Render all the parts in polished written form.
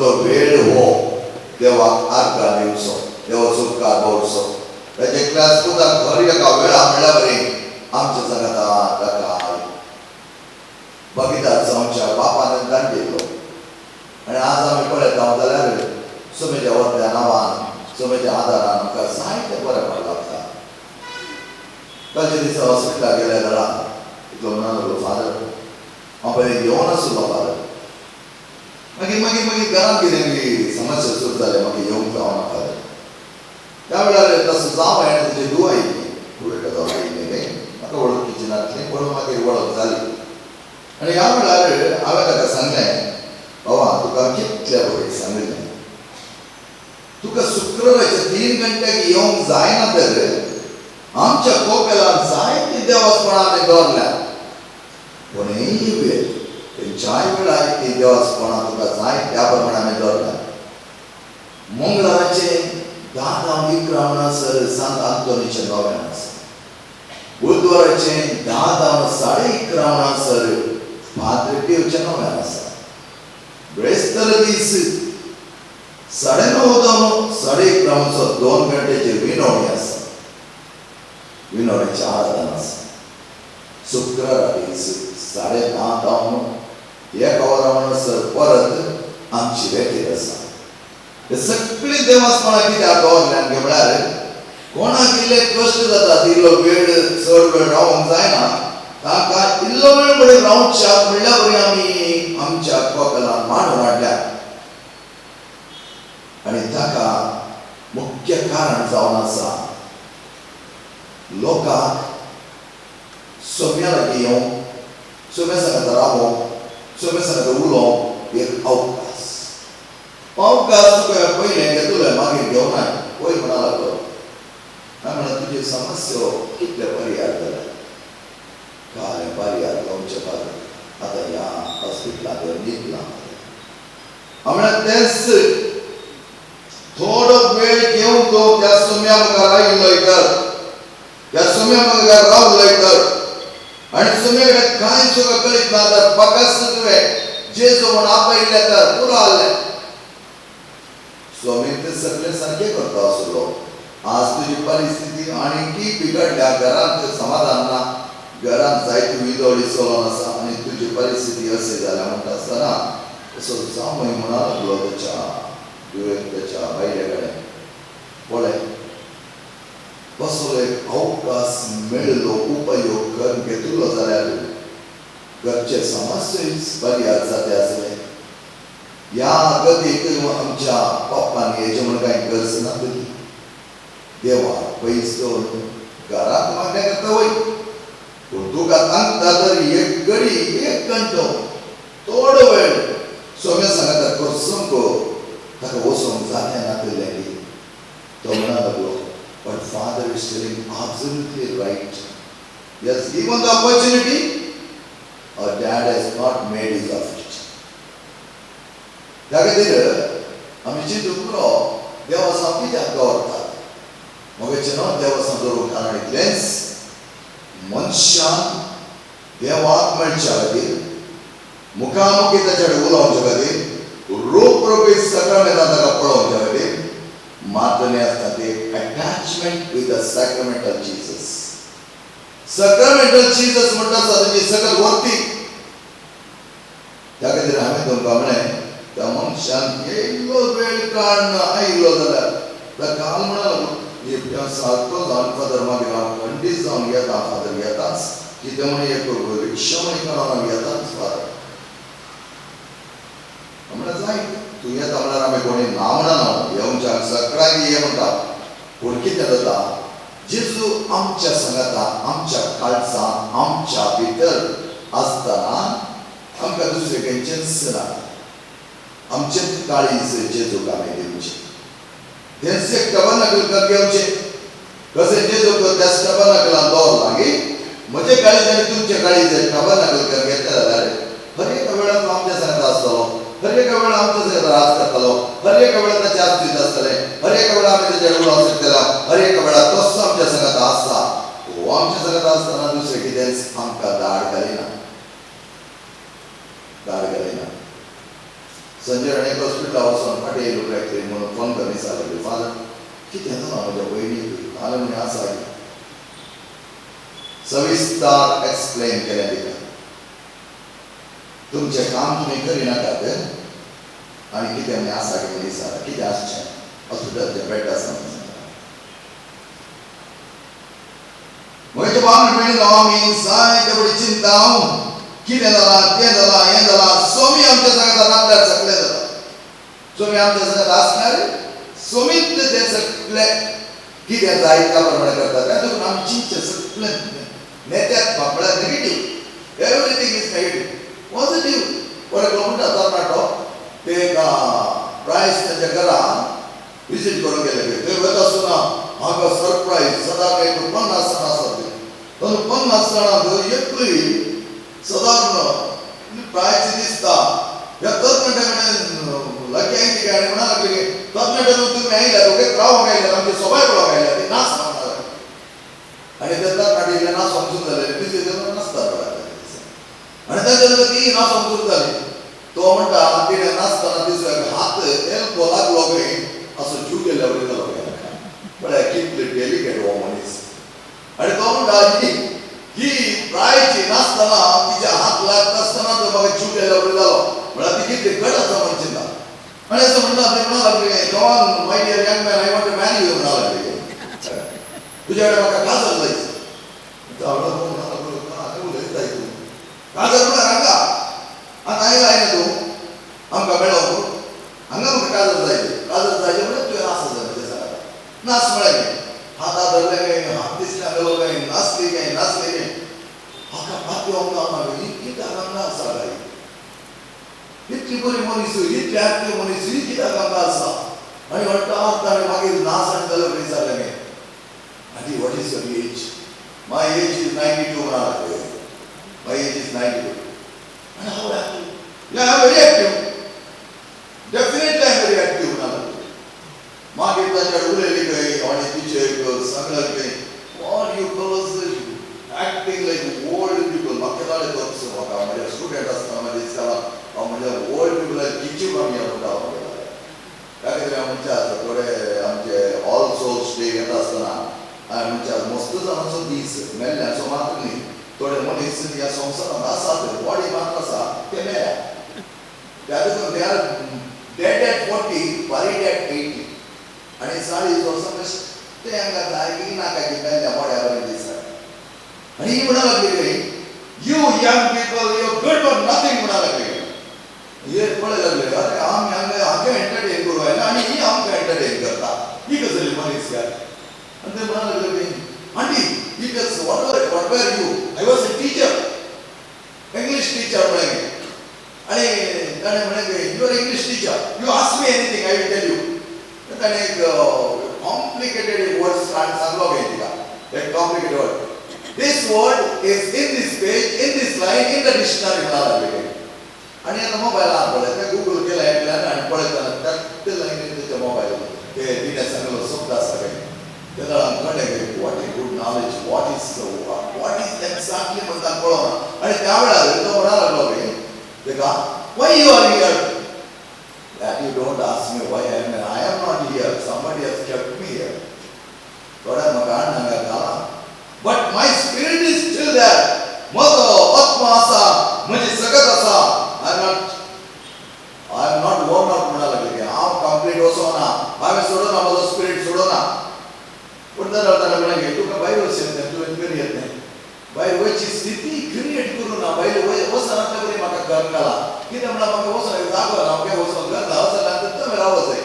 सगळो वेळ हो देवाक आर्गां दिवचो, देवाचो उपकार भोगचो. ताचे क्लास सुद्दां घर एका वेळा म्हणल्यार बरी आमच्या सांगाता ताका बगितात जावच्या बापान दान दिलो. आनी आज आमी पळयता जाल्यार सुमेच्या व्हडल्या नांवान सुमेच्या आदारान आमकां जायते बरेंपण लागता. कालच्या दिसा हॉस्पिटलाक गेल्या जाल्यार इतलो म्हणून लागलो फादर हांव पयलीं येवं नासलो फादर. मागीर घरांत कितें समस्या सुरू जाले म्हाका येवंक जावना फादर. त्या वेळार तसो जावं हांवें तेजी दुआ आयली उलट जावन आयिल्ली म्हाका वळखीची पळोवन मागीर वळख जाली. आनी ह्या वेळार हांवें ताका सांगलें बाबा तुका कितल्या बरें सांगलें तुका शुक्रवारच्या 3 घंट्याक येवंक जायना तर आमच्या कोपेलान जायती देवास्पणां दवरल्या. कोणूय वेळ खंयच्याय वेळार ती देवास्पणां तुका जाय त्या प्रमाणे आमी दवरल्या. मंगळाराचे 10:11 सांत आंतोनीच्या नव्यान आसा. बुधवाराचे 10:11 फादर पियोच्या नव्यान आसा. ब्रेस्तर दीस 9:30 11:30 2 घंटेचेर विनोवणी आसा. विनोवणेचें आराधन आसा. शुक्रारा दीस 10:30 जावन 1 वरां परत आमची वेगळी आसा. हे सगळीं देवास्पणां कित्याक दवरल्यान गे म्हळ्यार कोणाक इल्ले कश्ट जाता इल्लो वेळ चड वेळ रावंक जायना ताका इल्लो वेळ म्हणून रावच्याक म्हणल्यार बरी आमी आमच्या कोपेलान मांडून हाडल्या. आनी ताका मुख्य कारण जावन आसा लोकांक सोम्या लागीं येवं, सोम्या सांगाता रावोवं, सोम्या सांगाता उलोवंक एक अवकाश. अवकाश तुका पयलें घेतलें मागीर घेवनाय. पयर म्हणा लागलो हांवें म्हणलें तुजे समस्या कितले पर्याय जाल्या काय पर्याय गांवचे पार आतां ह्या हॉस्पिटलाक न्हिदलां. हांव म्हणलें तेंच थोडो वेळ घेवन तो त्या सोम्या मुखार आयिल्लो तर त्या सोम्या मुखार रावलो तर आनी सोम्या कडेन कांय सुद्दां कळीत ना तर फकत तुवें जेजू म्हूण आपयलें तर पुरो आसलें. स्वामी ते सगळें सारकें करता आसलो. आज तुजी परिस्थिती आनीकय बिगडल्या. घरांत समाधान ना, घरांत जायती विदोळी चलोन आसा आनी तुजी परिस्थिती अशी जाल्या म्हणटा आसतना असो जावं म्हणा लागलो त्याच्या बायले कडेन. पळय कसलो एक अवकाश मेळ्ळो उपयोग करून घेतलो जाल्यार घरचे समस्या पर्याय जाते आसले. ह्या गतीक आमच्या पप्पान हेजे म्हण कांय गरज नासली. देवा पयस दवरून घरांत मागण्या करता वय पूण तुका सांगता तर एक घडी 1 घंटो थोडो वेळ सोम्या सांगता करसूंक ताका वचोंक जालें नासलें. तो म्हणा लागलो but father is telling absolutely right. He has given the opportunity. Our dad has not made use of it. त्या खातीर आमी चिंतूंक पुरो देवासां कित्याक दवरतात. मोगेचें न्हू देवासां दवरूंक कारण इतलेंच मनशान देवाक मेळच्या खातीर मुखामुखी ताचे कडेन उलोवचे खातीर रूप रूपी सक्रमेंतां ताका पळोवच्या खातीर मातने आसता ते attachment with the sacramental Jesus. Sacramental Jesus म्हणटा आसता तेजी सकल वर्ती. त्या खातीर हांवें तुमकां म्हळें त्या मनशान इल्लो वेळ काडून आयिल्लो जाल्यार ताका हांव म्हणा लागलो सारको जावन फादर मागीर हांव खंडीत जावन येता फादर येताच कितें म्हण एक रिक्षा म्हणी काडून हांव येताच फादर. म्हणल्यार जाय तूं येता म्हणल्यार आमी कोणी ना म्हणना येवच्या सकाळी ये म्हणटा. पूण कितें जाता जेजू आमच्या सांगाता आमच्या काळजांत आमच्या भितर आसतना आमकां दुसरें खंयचेंच ना. आमचेच काळीज जेजूक आमी दिवचें. तेंच एक टबरनाकल घेवचें. कशें जेजूक त्या टबरनाकलान दवरलां गे म्हजे काळीज आनी तुमचे काळीज टबरनाकल घेतले जाल्यार हर एका वेळार आमच्या सांगाता आसतलो, हर एका वेळार आमच्या सांगाता राज करतलो, हर एका वेळार ताचे आस्तीत आसतलें, हर एका वेळार आमी ताचे उलोवंक शकतलो, हर एका वेळार तोच आमच्या सांगाता आसता. हो आमच्या सांगाता आसतना दुसरें कितेंच आमकां धाड घालिना. संजय राणे हॉस्पिटल वचून फाटी येयलो काहीतरी म्हणून फोन करून विचारले फादर कितें जाता म्हज्या भयणीक हांवें म्हणे आसा सविस्तार एक्सप्लेन केलें तिका तुमचें काम तुमी करिनाकात आनी कितें म्हणे आसा कितें विचारा कितें आसचें हॉस्पिटलाचें बेड आसा म्हण म्हज्या बांगड मेळिल्लो आमी जायते बरी चिंता कितें जालां तें जालां हें जालां सोमी आमच्या सांगात नासल्यार सगळें जाता सोमी आमच्या सांगात आसल्यार सोमीत तें सगळें कितें जाय त्या प्रमाणे करता तातूंत आमी चिंतचें सगळें नेत्याक बापड्याक negative everything is negative positive for example तरणाटो ते प्रायस ताच्या घरान विजीट करूंक गेले थंय वता आसतना म्हाका सरप्रायज सदां काही 50 जाणां आसात तातूंत 50 जाणांक एकूय सादारण प्रायस दिसता ह्या तरणाट्या कडेन लागीं आयली काय म्हणा लागली तरणाट्यान तुमी आयल्या दोगे रावंक आयल्यात आमचे सवाय पळोवंक आयल्यात ते नाच म्हणा आनी ते तरणाटे नाच समजून जाले दुसरे दिसा नाचता आनी ताच्या नंतर ती नाच समजून जाली तो म्हणटा तिणें नाचतना दिसलो हात एल्बो लागलो खंय असो जीव गेल्या वरी जालो म्हळ्यार कितले डेलिकेट हो मनीस आनी तो म्हणटा ही प्रायची नाचतना तिच्या हात लागता आसतना तो म्हाका जीव गेल्या वरी जालो म्हळ्यार ती कितले घट आसा म्हण चिंता आनी असं म्हणटा ते म्हणा लागले John my dear young man I want to marry you म्हणा लागले तुज्या कडेन म्हाका काजर जायचं उलयताय तूं काजर म्हळ्यार हांगा आतां आयला आयला तूं आमकां मेळो हांगा म्हाका काजर जायचे म्हळ्यार तुवें नाच जालें ते सांगता नाच म्हळ्यार हाता धरले काय हात दिसल्या गेलो काय नाचली काय हाका पाती आमकां कित्याक हांगा आसा काय इतली बरी मनीस इतली एक्टीव मनीस ही कित्याक हांगा आसा आनी हट्टात ताणें मागीर नाच आनी जाल्यार विचारलें गे आनी what is your age my age is 92 म्हणा लागले माय एज इज 92 आनी हांव एक्टीव या I very active definitely I am very active म्हणा लागले मागीर ताच्या उलयली खंय आनी तिचे सांगले खंय what you girls acting like old people म्हाका जालें तो म्हाका म्हज्या स्टुडंट आसतना म्हाज्या दिसताला हांव म्हज्या ओल्ड पीपलाक टिचींग आमी म्हणटा त्या खातीर हांव म्हणचे आसा थोडे आमचे ऑल सोल्स डे घेता आसतना हांवें म्हणचे मस्त जाणांचो दीस मेल्ल्याचो मात न्ही थोडे मनीस ह्या संवसारांत आसात बॉडी मात आसा ते मेल्या त्या खातीर they are dead at 40 buried at 80 आनी 40 वर्सां ते हांगा जाय की नाका की मेल्ल्या बॉड्या बरें दिसता आनी ही म्हणा लागली खंय you young people you good for nothing म्हणा लागली हे पळय लागले अरे आमी हांगा एंटरटेन करूं आयला आनी ही आमकां एंटरटेन करता ही कसली मनीस काय आनी ते म्हणा लागले आंटी ही कस what were you I was a teacher English teacher म्हणे आनी ताणें म्हणे you are English teacher you ask me anything I will tell you ताणें एक कॉम्प्लिकेटेड वर्ड सांगलो गे तिका एक complicated word this word is in this page in this line in the dictionary म्हणा लागले आनी आतां मोबायलार पळय ते गूगल केला एकल्यान आनी पळयतना ते लायनीन तेच्या मोबायलार ते तिणें सांगलो शब्द आसा काय ते दळान कळ्ळें what is good knowledge what is exactly म्हणटा कळना आनी त्या वेळार तो म्हणा लागलो खंय तेका why you are here that you don't ask me why I am not here somebody has kept me here थोड्या म्हाका हांगा घाला but my spirit is still there म्हजो आत्मा आसा म्हजी सगत आसा I am not worn out म्हणा लागले हांव कंप्लीट वचोना हांवें सोडोना म्हजो स्पिरीट सोडोना पूण ताणें म्हणलें तुका भायर वचून तुवें घरी येत न्ही भायर वयची स्थिती क्रिएट करूं ना भायर वचना बरी म्हाका घर घाला कितें म्हणल्यार म्हाका वचून जागो ना म्हाका वचून घर घाल वचना तुवें रावो जाय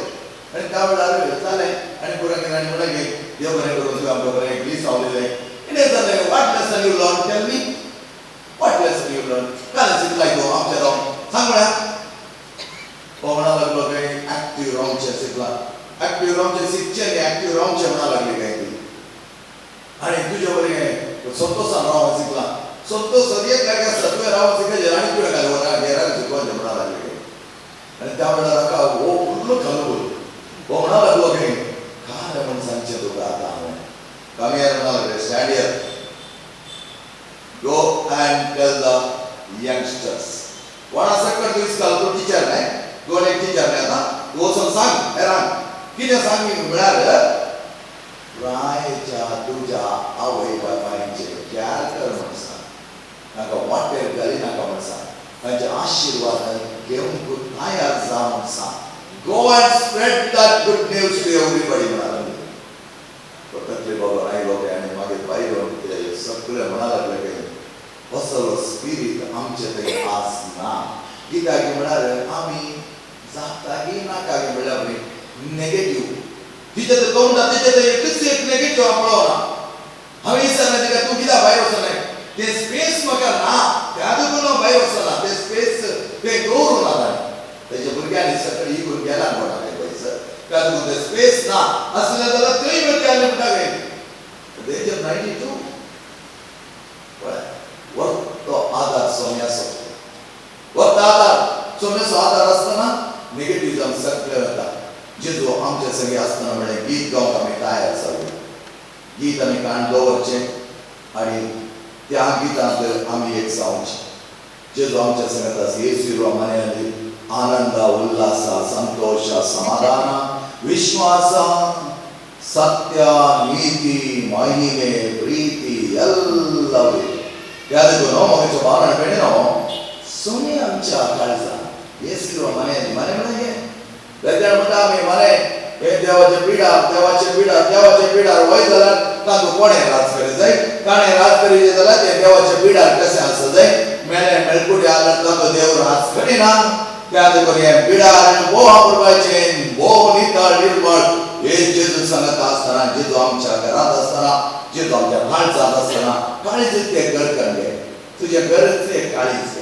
आनी त्या वेळार जालें आनी पुराय गेलें आनी म्हणलें देव बरें करून तुवें आमकां बरें दीस रावलेलें कितें जालें what lesson you learn tell me what lesson you learn काय शिकलाय तो आमच्या रावन सांग म्हळ्यार हो म्हणा लागलो खंय एक्टीव रावचें शिकला एक्टीव रावचें शिकचें न्ही एक्टीव रावचें म्हणा लागली काय ती आनी तुजें बरें संतोशान रावोंक शिकला संतोश एक जाग्यार आसता तुवें रावोंक शिकयचें आनी तुवें घाल वरा घेराक शिकोवचें म्हणा लागली आनी त्या वेळार ताका हो फुल्ल खालून हो म्हणा लागलो खंय काय म्हण सांगचें तुका आतां हांवें Come here, Malagre. Stand here. Go and tell the youngsters. What a second is called to teacher, right? Go and सांग हेरान कितें सांगी म्हळ्यार प्रायच्या तुज्या आवय बापायचे प्यार कर म्हण सांग नाका वाटेर घाली नाका म्हण सांग तांचे आशीर्वाद घेवंक तयार जा म्हण सांग. Go and spread that good news to everybody म्हणाला तकले बाबा आयलो आनी मागीर भायर ते सगळे म्हणा लागले की असलो स्पिरीट आमचे थंय आसना कित्याक म्हळ्यार आमी जाता की नाका म्हळ्यार नेगेटीव तिचे ते तोंडा तिचे ते एकच एक नेगेटीव पळोवना हांवें विचारलें तिका तूं कित्याक भायर वचना ते स्पेस म्हाका ना त्या देखून हांव भायर वचना ते स्पेस ते दवरूं ना तेजे भुरग्यांनी सकाळी इकून गेला म्हणटाले पयसर त्या देखून ते स्पेस ना आसलें जाल्यार थंय वयताले म्हणटाले तेजे 92 पळय वतो आदार सोम्याचो वतो आदार सोम्याचो आदार आसतना नेगेटिव्हिजम सगळें वता जेजू आमचे सगळे आसतना म्हळें गीत गावंक आमी तयार जावं गीत आमी काण दवरचें आनी त्या गितांत आमी एक जावचें जेजू आमच्या संगत आसा येसू मनेಯಲ್ಲಿ आनंद उल्लास संतोष समाधान विश्वास सत्य नीति महिमे प्रीति ಎಲ್ಲವೂ ಯಾರಿಗೂ ಮಗಚ ಬಾರಣ ಬೇಡನೋ सोने आमच्या काळजात येसू मनेಯಲ್ಲಿ मने म्हणजे वेगळ्या म्हणटा आमी मने हे देवाचे पिडार वय जाल्यार तातूं कोणें राज करी जाय ताणें राज करी जाल्यार ते देवाचे पिडार कशें आसा जाय मेळे मेळकुटे आल्यार तातूं देव राज करिना त्या देखून हे पिडार भोव वापरपाचें भोव नितळ निर्मळ हे जेजू सांगत आसतना जेजू आमच्या घरांत आसतना जेजू आमच्या काळजांत आसतना काळीज ते घर करले तुजे घरच एक काळीज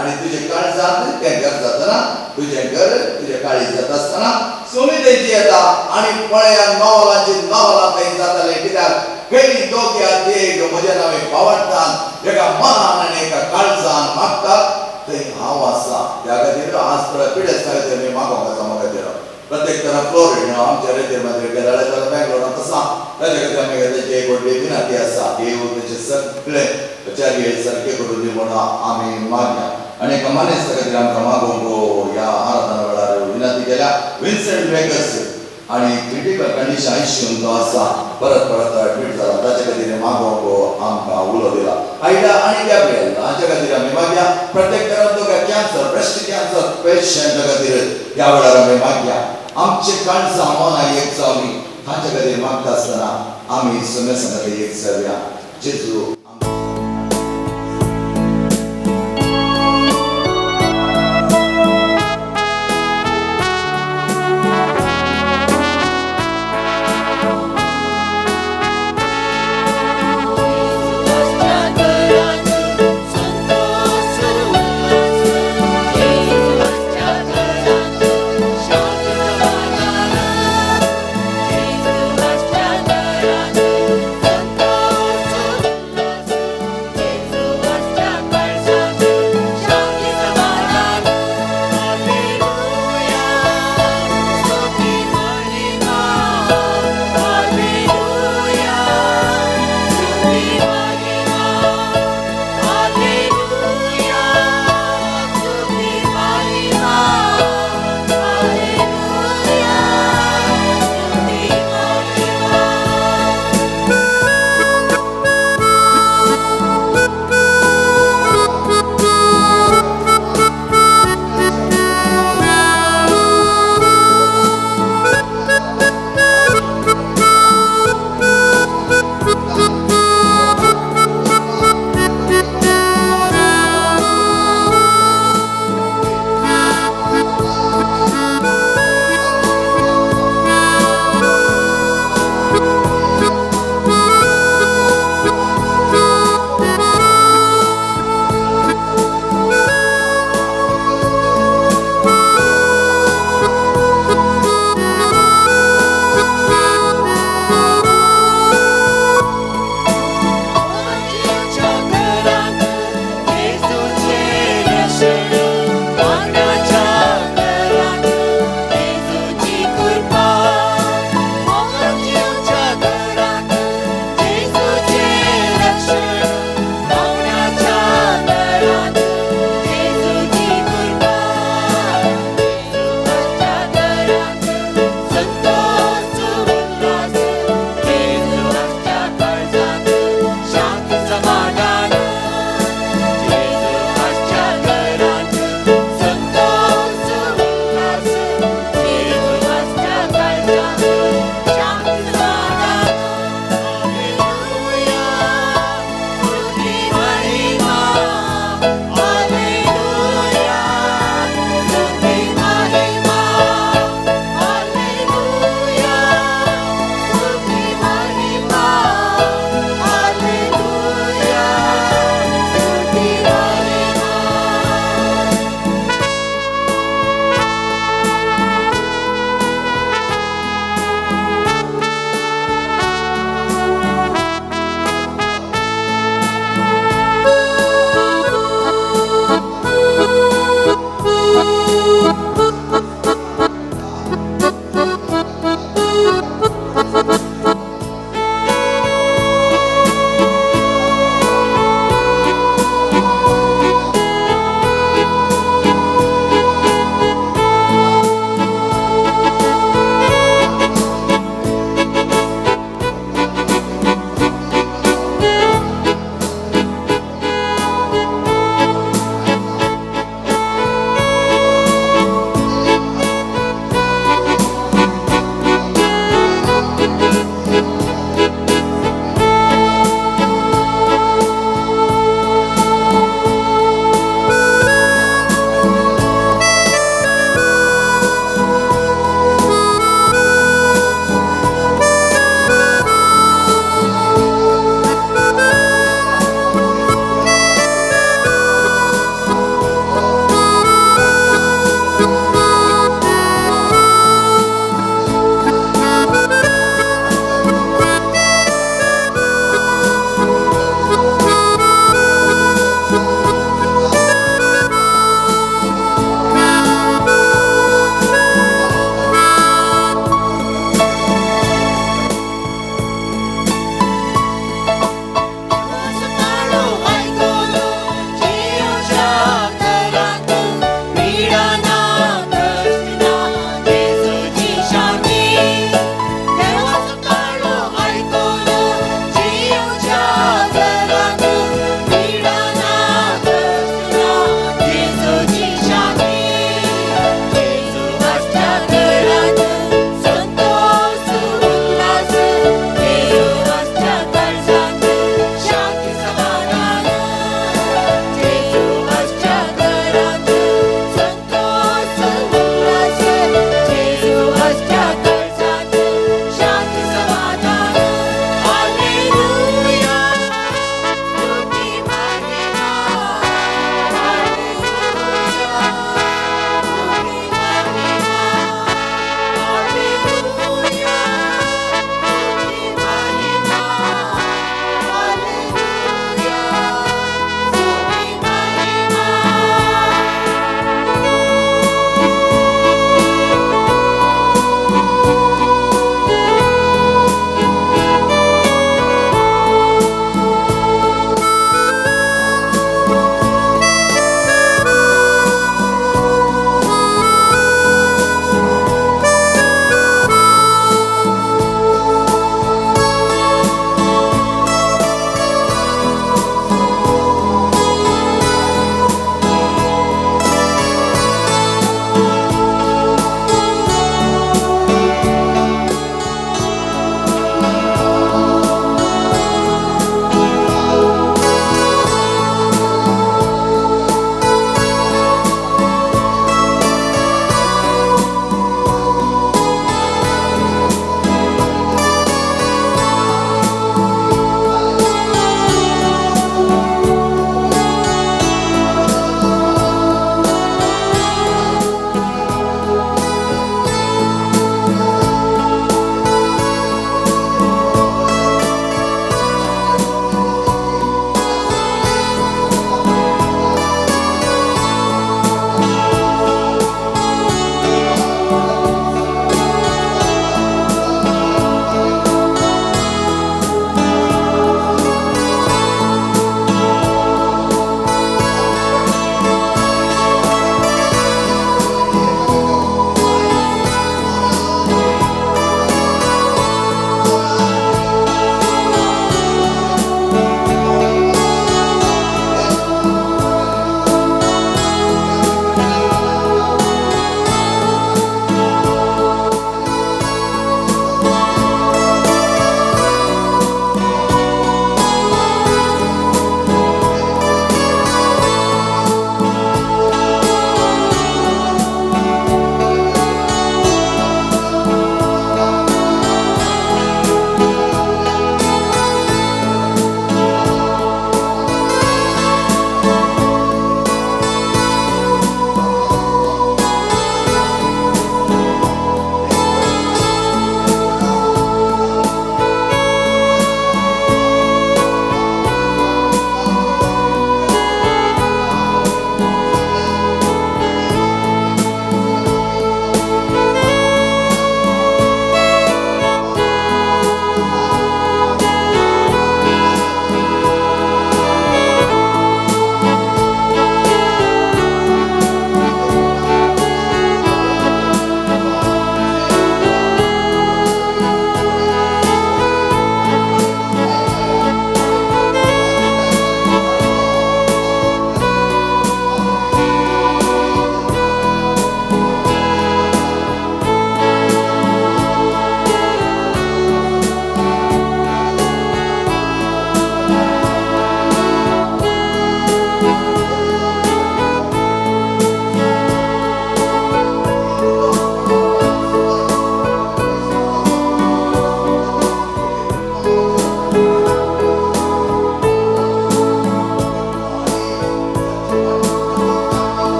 आणि तुझे काळजात ते घर जातना तुझे घर तुझे काळीज जात आसतना सोमी तेंची येता आणि पळया नवलांची थंय जाताले कित्याक पयलीं दोग्या देग म्हज्या नांवे पावडटात एका मनान आनी एका काळजान मागतात थंय हांव आसा त्या खातीर आज परत पिडेस खातीर मी मागोंक आसा म्हाका खातीर प्रत्येक तरा फ्लोरीड आमच्या रेतीर मागीर गेल्यार जाल्यार बँगलोरांत आसा ताचे खातीर आमी तेचे एक व्हडली विनंती आसा देव तेचे सगळे चारये सारके करून दी म्हणून आमी मागया आणि एका मनीस खातीर आमकां मागोंक ह्या आराधना वेळार विनंती केल्या विन्सेंट वेगस आणि क्रिटिकल कंडिशन आयसीयूंत तो आसा परत एडमीट जाला ताचे खातीर मागोंक आमकां उलो दिला आयडा आनी गॅब्रिएल हांचे खातीर आमी मागया प्रत्येक तरात तुका कॅन्सर ब्रेस्ट कॅन्सर पेशंट खातीर ह्या वेळार आमी मागया आमचे काळजां मनां एक जावनी हांचे खातीर मागता आसतना आमी सगळे संगत एक जावया जेजू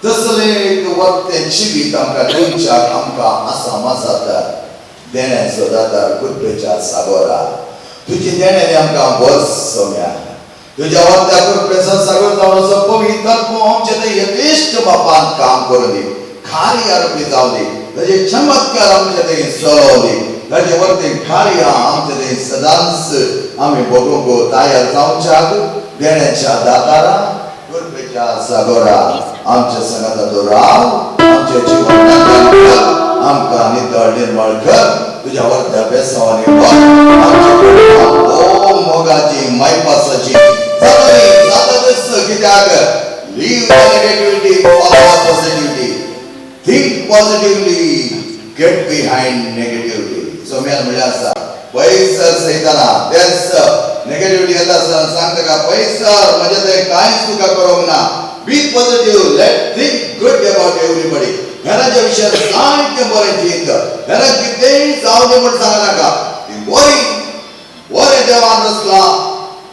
तसले एक वक्त्यांची गीत आमकां गोंयच्याक आमकां आसामां जाता देण्याचो दातार कृपेच्या सागोरा तुजी देण्याने आमकां बस सोम्या तुज्या वक्त्या कृपेचा सागर जावन असो पवित्र आत्मो आमचे ते यथेश्ट बापान काम करून दी खारी आरोपी जाऊ दी ताजे चमत्कार आमचे ते चलोव दी ताजे वरती खारी आमचे ते सदांच आमी बघूंक तयार जावच्याक देण्याच्या दातारा कृपेच्या सागोरा आमच्या संगात राव आमच्या जीवनात आमकां नितळ निर्मळ कर तुझ्या वरत्या बेसावानी ओ मोगाची मायपासाची जाताच कित्याक leave negativity follow positivity think positively get behind negativity सोम्यान म्हणल्यार आसा पैसर सैताना तेच नेगेटिव्हिटी येता आसतना सांगता का पैसर म्हणजे ते कांयच तुका करूंक ना Be positive. Let think good about everybody. घराच्या विषयात सारखें बरें चिंत. घरात कितेंय जाऊ दे म्हण सांगू नाका. बरें देवान रचला,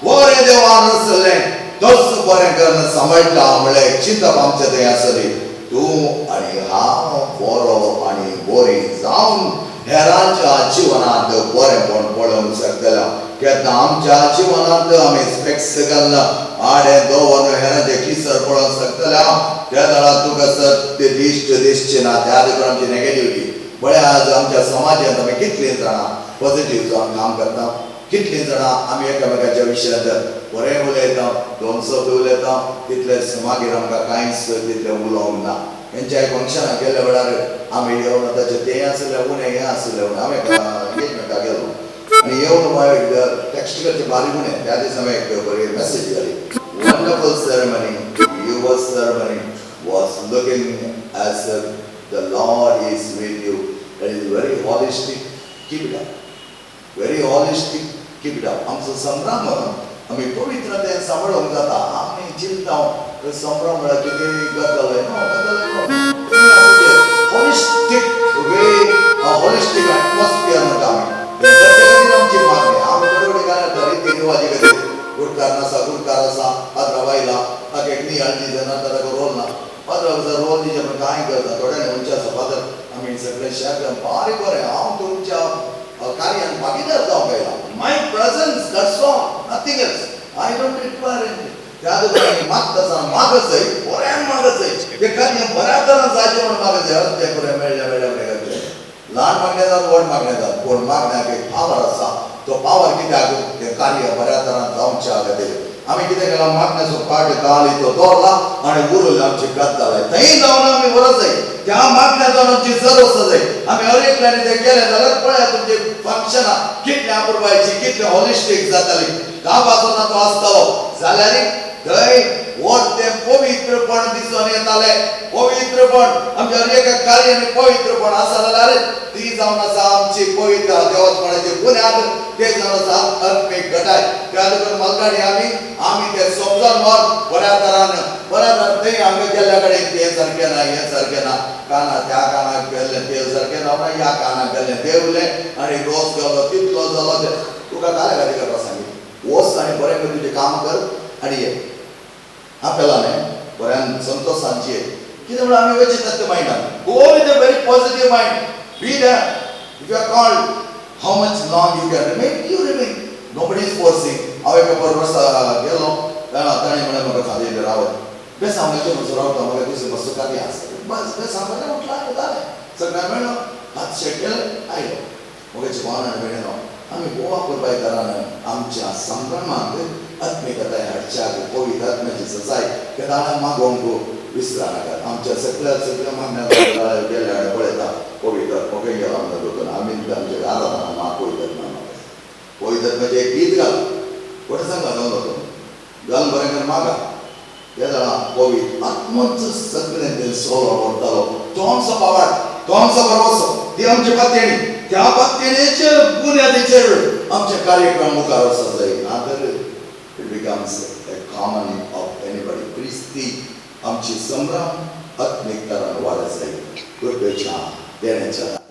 बरें देवान रचलें. तस बरें करून सांबाळटा म्हणल्यार चिंतप आमचें थंय आसली. तूं आनी हांव बरो आनी बरी जावन हेरांच्या जिवनांत बरेंपण पळोवंक शकतलो. केन्ना आमच्या जिवनांत आमी स्पेक्स घालना आडे दवरून हेरांचे किसर पळोवंक शकतले त्या वेळार तुका सत्य दिसचे ना त्या देखून आमची नेगेटिव्हिटी म्हळ्यार आज आमच्या समाजांत आमी कितलीं जाणां पॉझिटिव्ह जावन काम करता कितलीं जाणां आमी एकामेकाच्या विशयांत बरें उलयता दोन शब्द उलयता तितले मागीर आमकां कांयच तितलें उलोवंक ना हेंच्या फंक्शनाक गेल्या वेळार आमी येवन ताचें तें आसलें उणें हें आसलें उणें आमी एकामेकाक गेलो आणि येऊन एक टेक्स्ट करचे बारीक उणें त्या दिसा हांवें एक बरी मेसेज घाली wonderful ceremony your ceremony was looking as if the Lord is with you that is very holistic keep it up very holistic keep it up आमचो संभ्रम आमी पवित्रतेन सांबाळूंक जाता आमी चिंता संभ्रम म्हळ्यार कितें गजाल holistic way a holistic atmosphere म्हणटा आमी आमची मागणी आमी बरोबर काय रीती रिवाजी कधी गुटकार आसा पात्र बायला ताका एक न्ही हळदी जायना ताका रोल ना पात्र रोल दिचे पण कांय करता थोड्याने उंचे आसा पात्र आमी सगळे शेत बारीक बरें हांव तुमच्या कार्यान भागीदार जावंक आयला my presence that's all nothing else I don't require anything त्या दुकानांनी मागता आसतना मागच जाय बरें मागच जाय तें कार्य बऱ्या तरान जायचें म्हण मागच जाय तें बरें मेळ्ळें करचें ल्हान मागणें जावन व्हड मागणें जावन पूण मागण्याक एक पावर आसा तो पावर कित्याक तें कार्य बऱ्या तरान जावच्या खातीर आमी कितें केलां मागण्याचो पाट काली तो दवरला आनी उरलें आमची गत जालें थंय जावन आमी वरच जाय त्या मागण्या जावन आमची जर वचत जाय आमी हर एकल्यानी तें केलें जाल्यार पळया तुमची फंक्शनां कितलें अपुरबायची कितलें हॉलिस्टीक जाताली गांवाचो तो आसतालो जाल्यार थंय व्हड तें पवित्रपण दिसून येतालें पवित्रपण आमच्या हर एका कार्यानी पवित्रपण आसा जाल्यार ती जावन आसा आमची पवित्र देवस्पणाची बुन्याद ते जावन आसा आत्मीक घटाय त्या देखून मलकाडी आमी ते समजून व्हर बऱ्या तरान थंय हांगा गेल्ल्या कडेन तें सारकें ना हें सारकें ना काना त्या कानाक गेल्लें तें सारकें ना ह्या कानाक गेल्लें तें उरलें आनी रोस गेलो तितलो जालो तुका काले खातीर करपा सांगितलें हो आनी बरें करून तुजें काम कर आनी ये आपल्याला न्ही बऱ्यान संतोषांची ये कितें म्हणून आमी वेचितात त्या मायंडान go with a very positive mind be there if you are called how much long you can remain you remain nobody is forcing हांव एका परवासा गेलो ताणें म्हणलें म्हाका फाल्यां रावत बेस हांव मातशें म्हजो रावता म्हाका दिसता मातसो काती आसता बस बेस हांव बरें उठला जालें सगळ्यांक मेळ्ळो हात शेट केलो आयलो मोगाचें भावनान मेळ्ळो आमी गोवा करपाक कारण आमच्या संभ्रमांत आत्मिकताय हाडच्याक पवित्र आत्म्याची सजाय ते दाळां मागोवंक विसरा नाकात आमच्या सगळ्या मागण्या गेल्या पळयता पवित्र मोगे गेलो आमकां दोतोर आमी आमच्या आराधना माग पवित्र म्हणजे एक गीत घाल कोणें सांगा दोन घालून बरें करून मागा हे जाणा पवित्र आत्मच सगळें ते सोलो व्हरतालो तोंडसो पावाड तोंडसो भरवसो ती आमची पातयणी त्या पातयणेचे बुन्यादीचेर आमचे कार्यक्रम मुखार वचत जाय नातर it becomes a common of anybody क्रिस्ती आमची संभ्रम आत्मिकतान वाडत जाय कृपेच्या देण्याच्या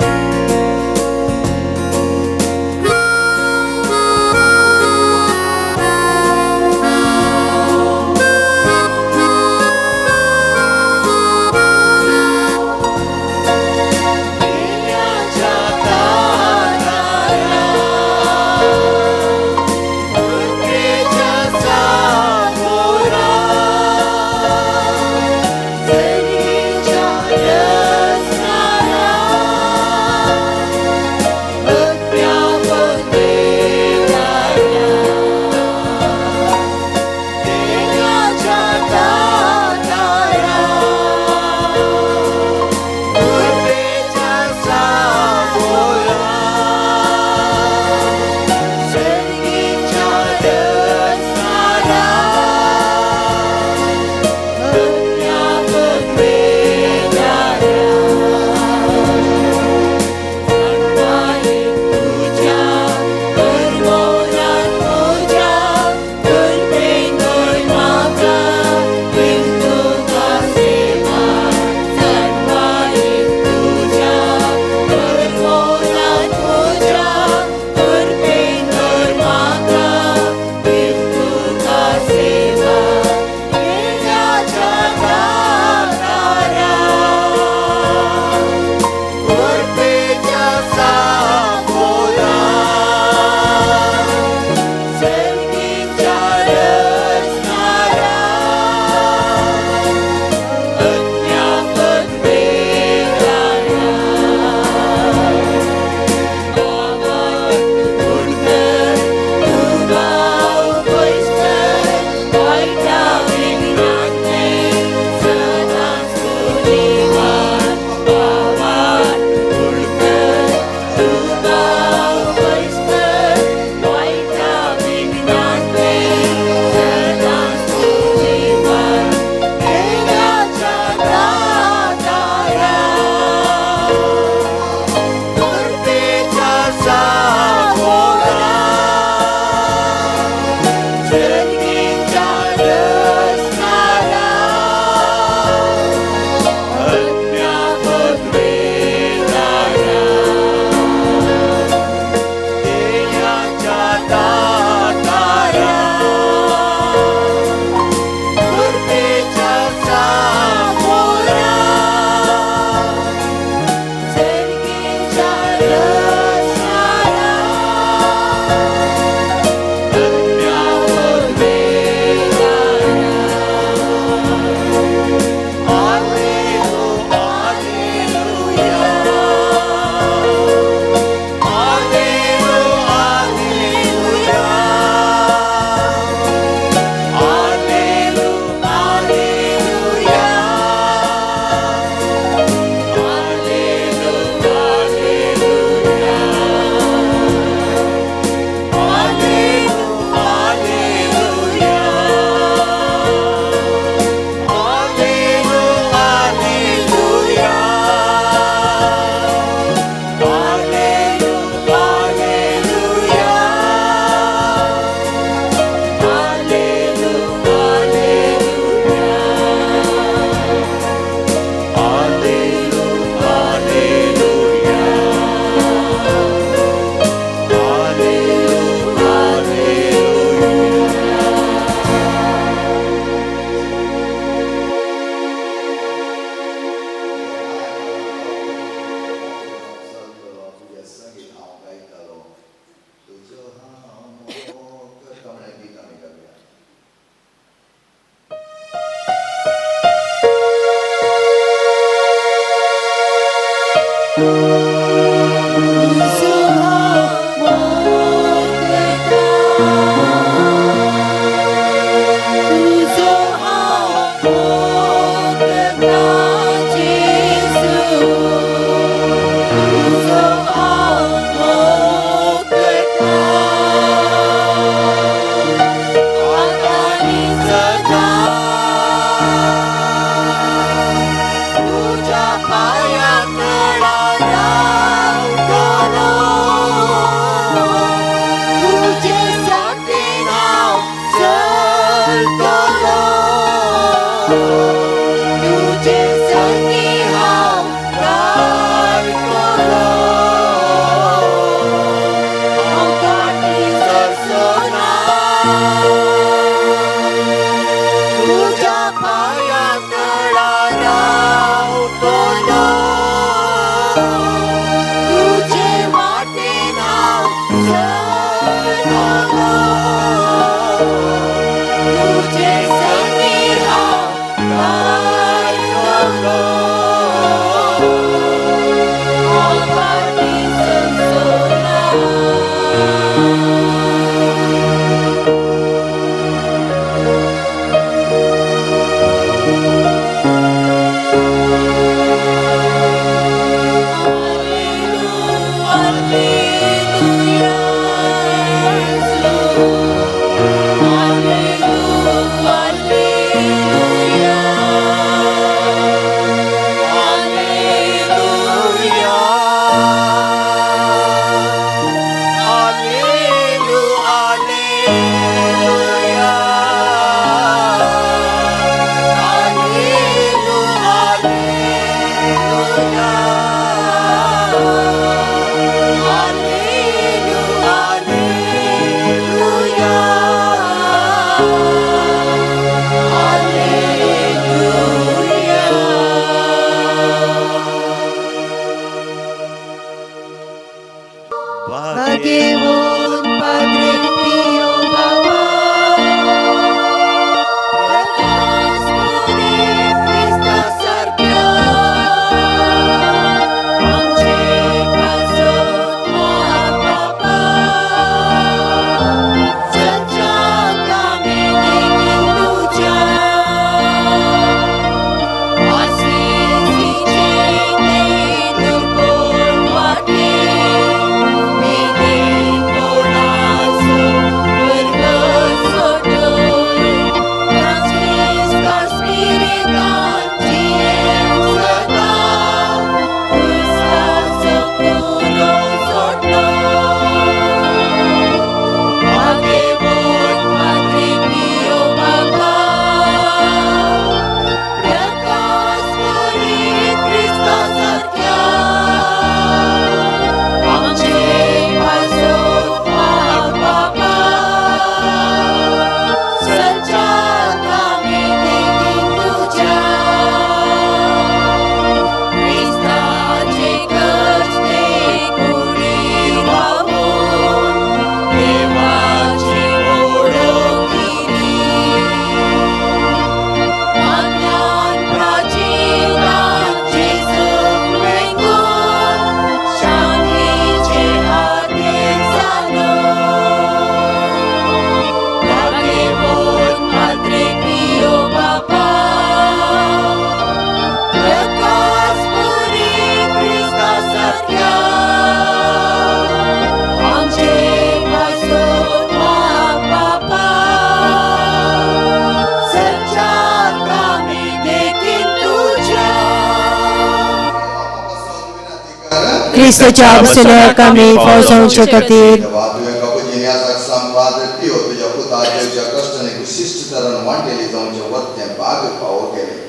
ख्रिस्ताच्या अवसल्या कमी फौजांचे खातीर देवा तुवें कपुजिन्यासाक संपाद पियो तुज्या पुताच्या कश्टांनी विशिश्ट तरान वांटेली जावचें वरतें भाग फावो केलें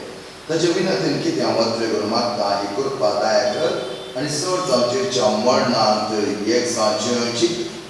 ताचे विनंतीन कितें मद्रे करून मागता ही कृपा दया कर आनी चड जावचेच्या मरणांत एक सांची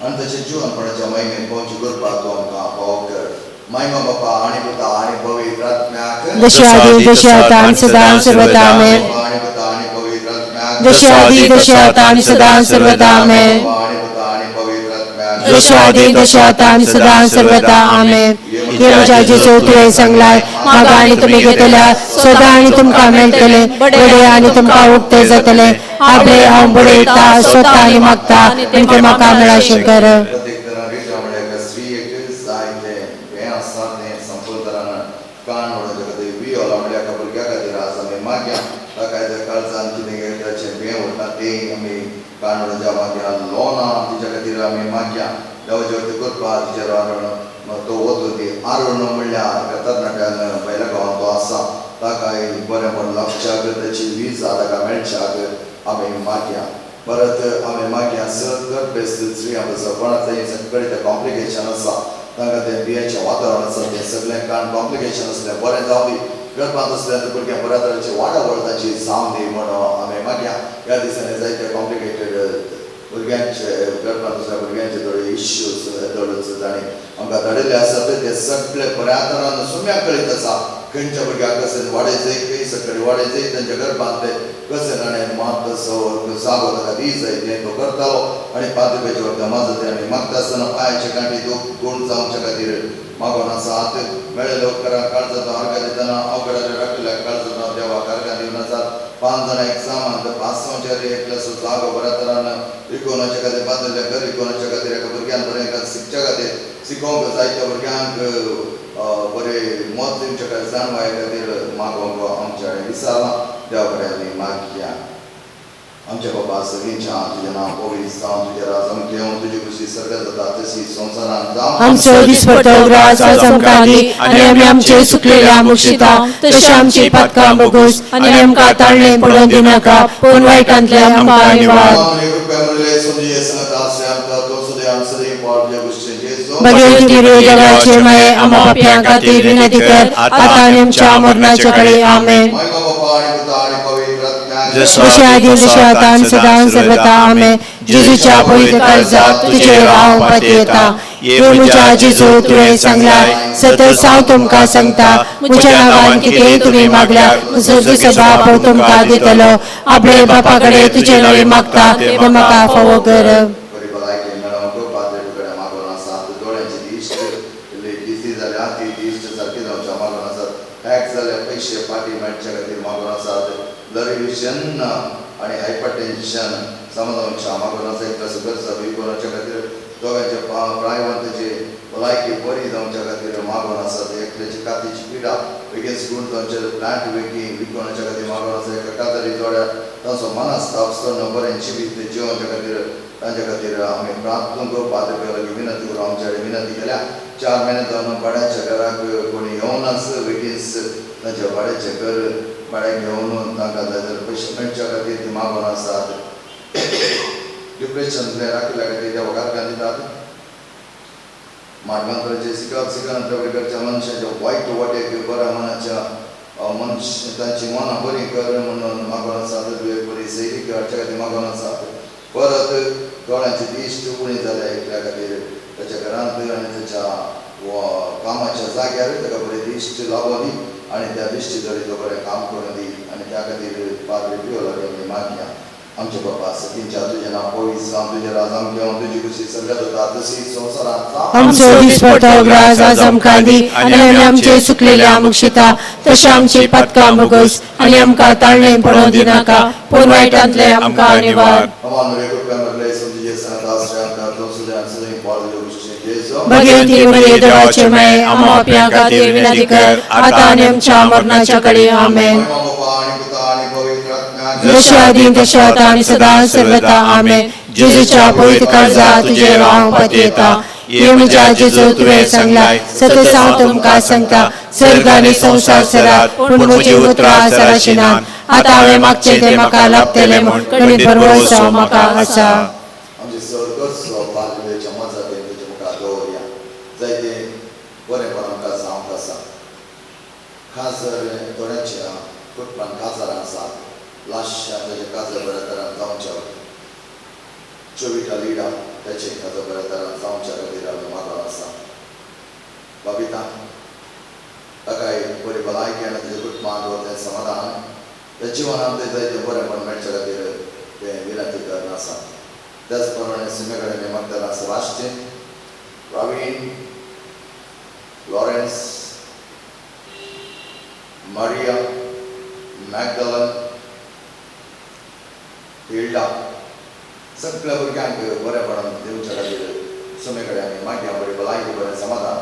आनी ताच्या जिवनपणाच्या महिमेन पावची कृपा तूं आमकां फावो कर महिमा बापा आनी पुता आनी पवित्र आत्म्याक जशी आदी तशी आता आनी सदां सर्वदा आमेन आनी पुता आनी पवित्र आत्म्याक जशी आदी तशी आता आनी सदां सर्वदा आमेन आनी पुता आनी पवित्र आत्म्याक जशी आदी तशी आता आनी सदां सर्वदा आमेन हे म्हज्या जेजू तुवें सांगलाय मागा आनी तुमी घेतल्या सोदा आनी तुमकां मेळटले बडे आनी तुमकां उक्ते जातले आपले हांव बडयता सोदता आनी मागता आनी तें म्हाका मेळाशें कर प्रत्येक तरां रिजा म्हळ्यार स्त्री एक जायते हें आसा तें संपूर्ण तरान कान वडोवचे खातीर वियोला म्हळ्यार भुरग्या खातीर आसा आमी मागया ताका जर काळजान कितें घेवपाचें भें उरता तें आमी कान वडोवच्या मागया लोना तिच्या खातीर आमी मागया देवाची कृपा तिचेर तो वतो ती आरोण म्हणल्यार तरणाट्यान पयल्या गांवांत तो आसा ताकाय बरें बरें लक्षाक ताची वीज ताका मेळच्याक आमी मागया परत आमी मागया सगळ्या बेस्त्री आसा कोणाचें सगळें तें कॉम्प्लिकेशन आसा तांकां तें बियेचें वातावरण आसा तें सगळें काण कॉम्प्लिकेशन आसलें बरें जावं गर्भांत असलें भुरग्यां बऱ्या तरेची वाडा वळताची जावं दी म्हणून आमी मागया ह्या दिसांनी जायते कॉम्प्लिकेटेड भुरग्यांचे गरबान दुसऱ्या भुरग्यांचे थोडे इश्यूज थोडे जाणी आमकां धाडिल्ले आसात ते सगळे बऱ्या तरान सुम्याक कळीत आसा खंयच्या भुरग्याक कशें वाडयचें खंय सकयल वाडयचें तांच्या गरबान ते कशें ताणें मात सागो ताका दी जाय तें तो करतालो आनी पाद्रीपेचे वरता माझं ते आमी मागता आसतना पांयाचे कांटे दोन जावचे खातीर मागोन आसात मेळ्ळेले उपकाराक काळजाचो अर्घ दितना अवघडाच्या राखलेल्या काळजाचो देवाक अर्घ दिवन आसात 5 जाणां एक सामान तर 5 एकल्याचो जागो बऱ्या तरान विकोवनाच्या खातीर बांदिल्लें घर विकोवनाच्या खातीर एका भुरग्यान बरें शिकच्या खातीर शिकोवंक जायत्या भुरग्यांक बरें मत दिवचे खातीर जाणवाय खातीर मागोवंक आमचे कडेन विचारलां देवा कडेन आमी मागया आमच्या बाबा सगळींच्या तुजें नांव पवित्र जावं तुजें राज घेवन तुजी खुशी सर्गत जाता तशी संवसारांत जावं आमचो दिसपटो ग्रास आज आमकां दी आनी आमी आमचे सुकलेल्या मुक्षिता तशी आमची पातकां बोगूस आनी आमकां ताळणे पडोवन दिनाका पूण वायटांतले आमकां निवार भगवंती देवाचे माये आम्हा पाप्यां खातीर विनंती कर आतां आनी आमच्या मरणाचे कळे आमेन जशा आदी जशा आता आणि सदा सर्वता आमेन जेजूच्या पवित्र काळजात तुझे हांव पातयेता हे म्हज्या जेजू तुवें सांगलां सतत हांव तुमकां सांगता म्हज्या नांवान कितेंय तुमी मागल्यार म्हजो दिसो बाप तुमकां दितलो आपले बापा कडेन तुजे नवे मागता ते म्हाका फावो कर आणि हायपरटेन्शन समाजांच्या मागोनाचा एक कसं विकोनाच्या खातीर दोगांच्या प्रायवंताचे भलायकी बरी जावच्या खातीर मागोन आसा ते एकल्याची कातीची पिडा बेगीन स्कूल तांचे प्लांट वेकी विकोनाच्या खातीर मागोन आसा एका कातरी जोड्यार तांचो मनस्ताप सण बरें जिवीत जिवोवच्या खातीर तांच्या खातीर आमी प्रार्थना करूं पाद्री लागीं विनंती करूं आमच्या कडेन विनंती केल्या 4 म्हयने जावन भाड्याच्या घराक कोणी येवनास बेगीन तांच्या भाड्याचें घर भाड्याक घेवन तांकां जाय पयशे मेळच्या खातीर ती मागोन आसात डिप्रेशन राखल्या खातीर त्या वगार दितात मागवंतराचे सिकनाच्या मनशाच्या वायट वाटेक बऱ्या मनाच्या मनश तांची मनां बरी कर म्हणून मागोन आसात बरी सैरी हाडच्या खातीर मागोन आसात परत दोळ्यांची दिश्ट उणी जाल्या एकल्या खातीर त्याच्या घरांत आनी त्याच्या कामाच्या जाग्यार ताका बरी दिश्ट लावली आणि त्या दिश्टी जरी तो बरें काम करून दी आणि त्या खातीर पाद्री पियो लागले मागया आमचे बाबा सगळींच्या तुजें नांव पवित्र जावं तुजें राज घेवन तुजी खुशी सर्गत जाता तशी संवसारांत आमचो दिसपटो ग्रास आज आमकां दी आनी आमी आमचे सुकलेल्या मुक्षिता तशी आमची पातकां बोगूस आनी आमकां ताळणे पडोवन दिनाका पूण वायटांतले आमकां निवार भगवंती मरिये देवाचे माये आम्हा पाप्यां खातीर विनंती कर आतां आनी आमच्या मरणाच्या कळे आमेन जशा आदी तशा आता आणि सदा सर्वता आमेन जेजूच्या पवित्र काळजात तुझे हांव पातयेता हे म्हज्या जेजू तुवें सांगलां सतत हांव तुमकां सांगता सर्ग आनी संवसार सरात पूण म्हजी उतरां सराशिनात आतां हांवें मागचें तें म्हाका लाभतलें म्हूण कणीत भरवसो म्हाका आसा चोवीटा लिडा त्याचे एखादं बऱ्या तरान जावच्या खातीर आमी मागोन आसा बाबिता ताका एक बरी भलायकी आनी तेजे कुटुंबांत तें समाधान त्या जिवनांत तें जायतें बरेंपण मेळच्या खातीर तें विनंती करन आसा त्याच प्रमाणे सिमे कडेन मागतना Sebastian Praveen Lawrence Maria Magdalene Hilda सगळ्या भुरग्यांक बरेपणान देवच्या खातीर सुमे कडेन आमी मागया बरी भलायकी बरें समाधान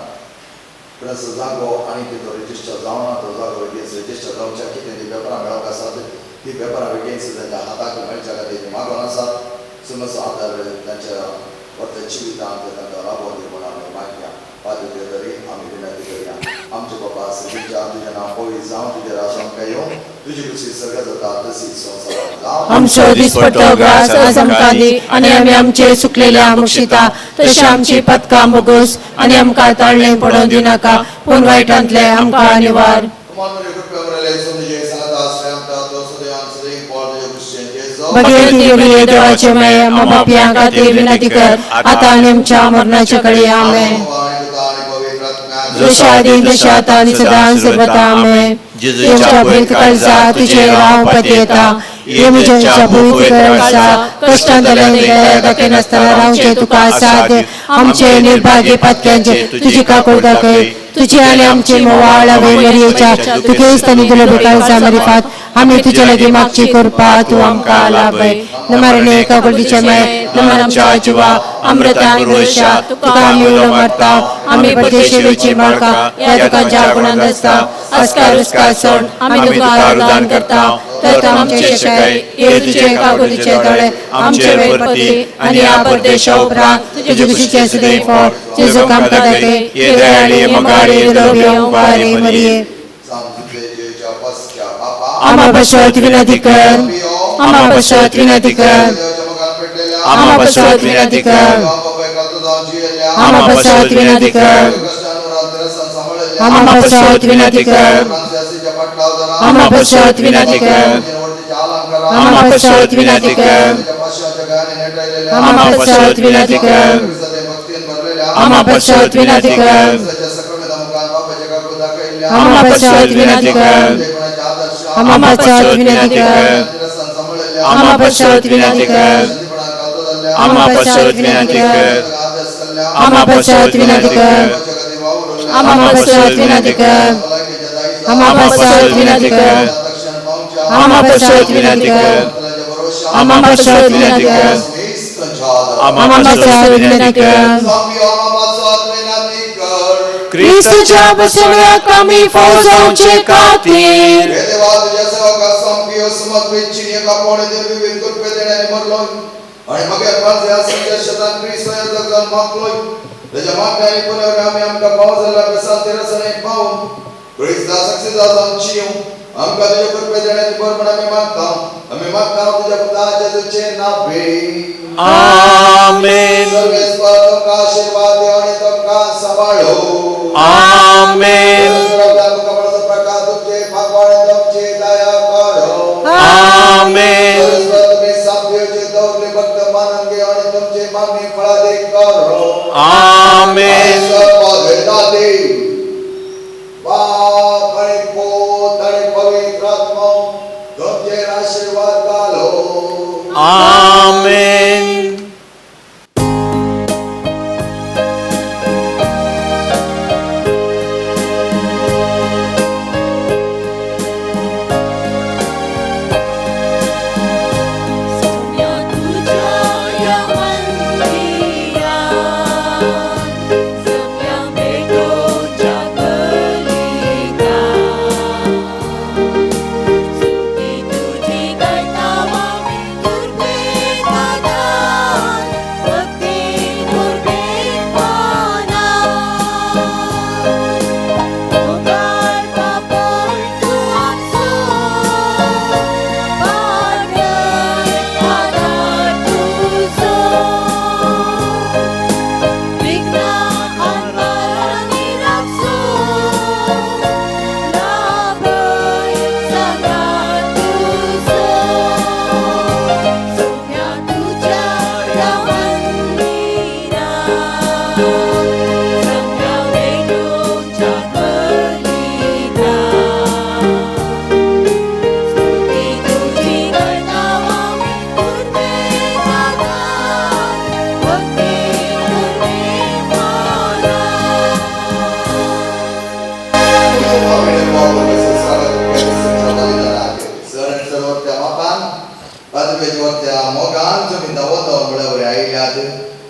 प्लस जागो आनी तिचो रेजिस्टर जावना तो जागो बेगीन रेजिस्टर जावच्या कितें ती पेपरां मेळोवंक आसात ती पेपरां बेगीन तांच्या हाताक मेळच्या खातीर मागोन आसात समज आदार तांच्या परते जिवितांत तांकां लाभो दी म्हूण आमी मागया पाद्री तरी आमी विनंती करया आमचे बाबा सगळींच्या तुजें नांव पवित्र जावं तुजें राज आमकां येवं तुजी खुशी सर्गत जाता तशी संवसारांत जावं आमचो दिसपटो ग्रास आज आमकां दी आनी आमी आमचे सुकलेल्या मुक्षिता तशी आमची पातकां बोगूस आनी आमकां ताळणे पडोवन दिनाका पूण वायटांतले आमकां निवार भगवती गेली देवाचे मय आम्हा पापियांका ते विनंती कर आता आणि आमच्या मरणाच्या काळी आमेन. दशादी दशाता आणि सदा आणि सर्वदा आमेन. येमच्या भूत काळजा तुझे राव पतियता येमच्या भूत काळजा कष्टांतल्या दाखे नसताना रावचे तुका साध आमचे निर्भाग्य पत्क्यांचे तुझी काकूळ दाखय तुझी आणि आमचे मोवाळावे मरियेच्या तुझे स्तनी दुर्लभ काळजा मरिफात आम्ही तुझ्या लगी मागची कृपा तू आमका लाभय. नमरणे काकुळीचे मय नमर आमच्या जीवा अमृता आणि भविष्या तुका आम्ही उलमरता आम्ही परदेशीची माळका या दुकानच्या गुणांत असता अस्कार उस्कार सोड आम्ही तुका दान करता तर आमचे शकाय ये तुझे काकुळीचे तळे आमचे वेळपती आणि या परदेशा उपरांत तुझे खुशीचे सदैव फळ जेजू काम करते ये दयाळी मगाडी लोभी उभारी मरिये. आम्हा बसवत विनंती कर आम्हा बसवत विनंती कर आम्हा बसवत विनंती कर आम्हा बसवत विनंती कर आम्हा बसवत विनंती कर आम्हा बसवत विनंती कर आम्हा बसवत विनंती कर आम्हा बसवत विनंती कर आम्हा बसवत विनंती कर आम्हा बसवत विनंती कर आम्हा बसवत विनंती कर आम्हा बसवत विनंती कर आम्हा बसवत विनंती कर आम्हा बसवत विनंती कर आम्हा बसवत विनंती कर आम्हा बसवत विनंती कर आम्हा बसवत विनंती कर आम्हा बसवत विनंती कर आम्हा बसवत विनंती कर. ख्रिस्ताच्या बसवल्या कमी फौजांचे खातीर आणि मग शतान क्रिस्त या जगात मागलोय त्याच्या मागण्याने पुन्हा आम्ही आमच्या पावसाला बेसाल तेरसने पाहून क्रिस्ता सक्सेस आमची आमका तुझ्या कृपे देण्याची बरोबर आम्ही मागता तुझ्या पुत्राच्या तुझे नावे आमेन सर्वेश्वर तुमका आशीर्वाद देव आणि तुमका सांभाळो आमेन प्रकार तुमचे भगवान तुमचे दया करो आमेन तुम्ही साध्योचे दौरले भक्त मानन घे आणि तुमचे मागणी फळादे करो आमेन दादे बाप आणि पोत आणि पवित्र आत्मा तुमचे आशीर्वाद घालो आमेन.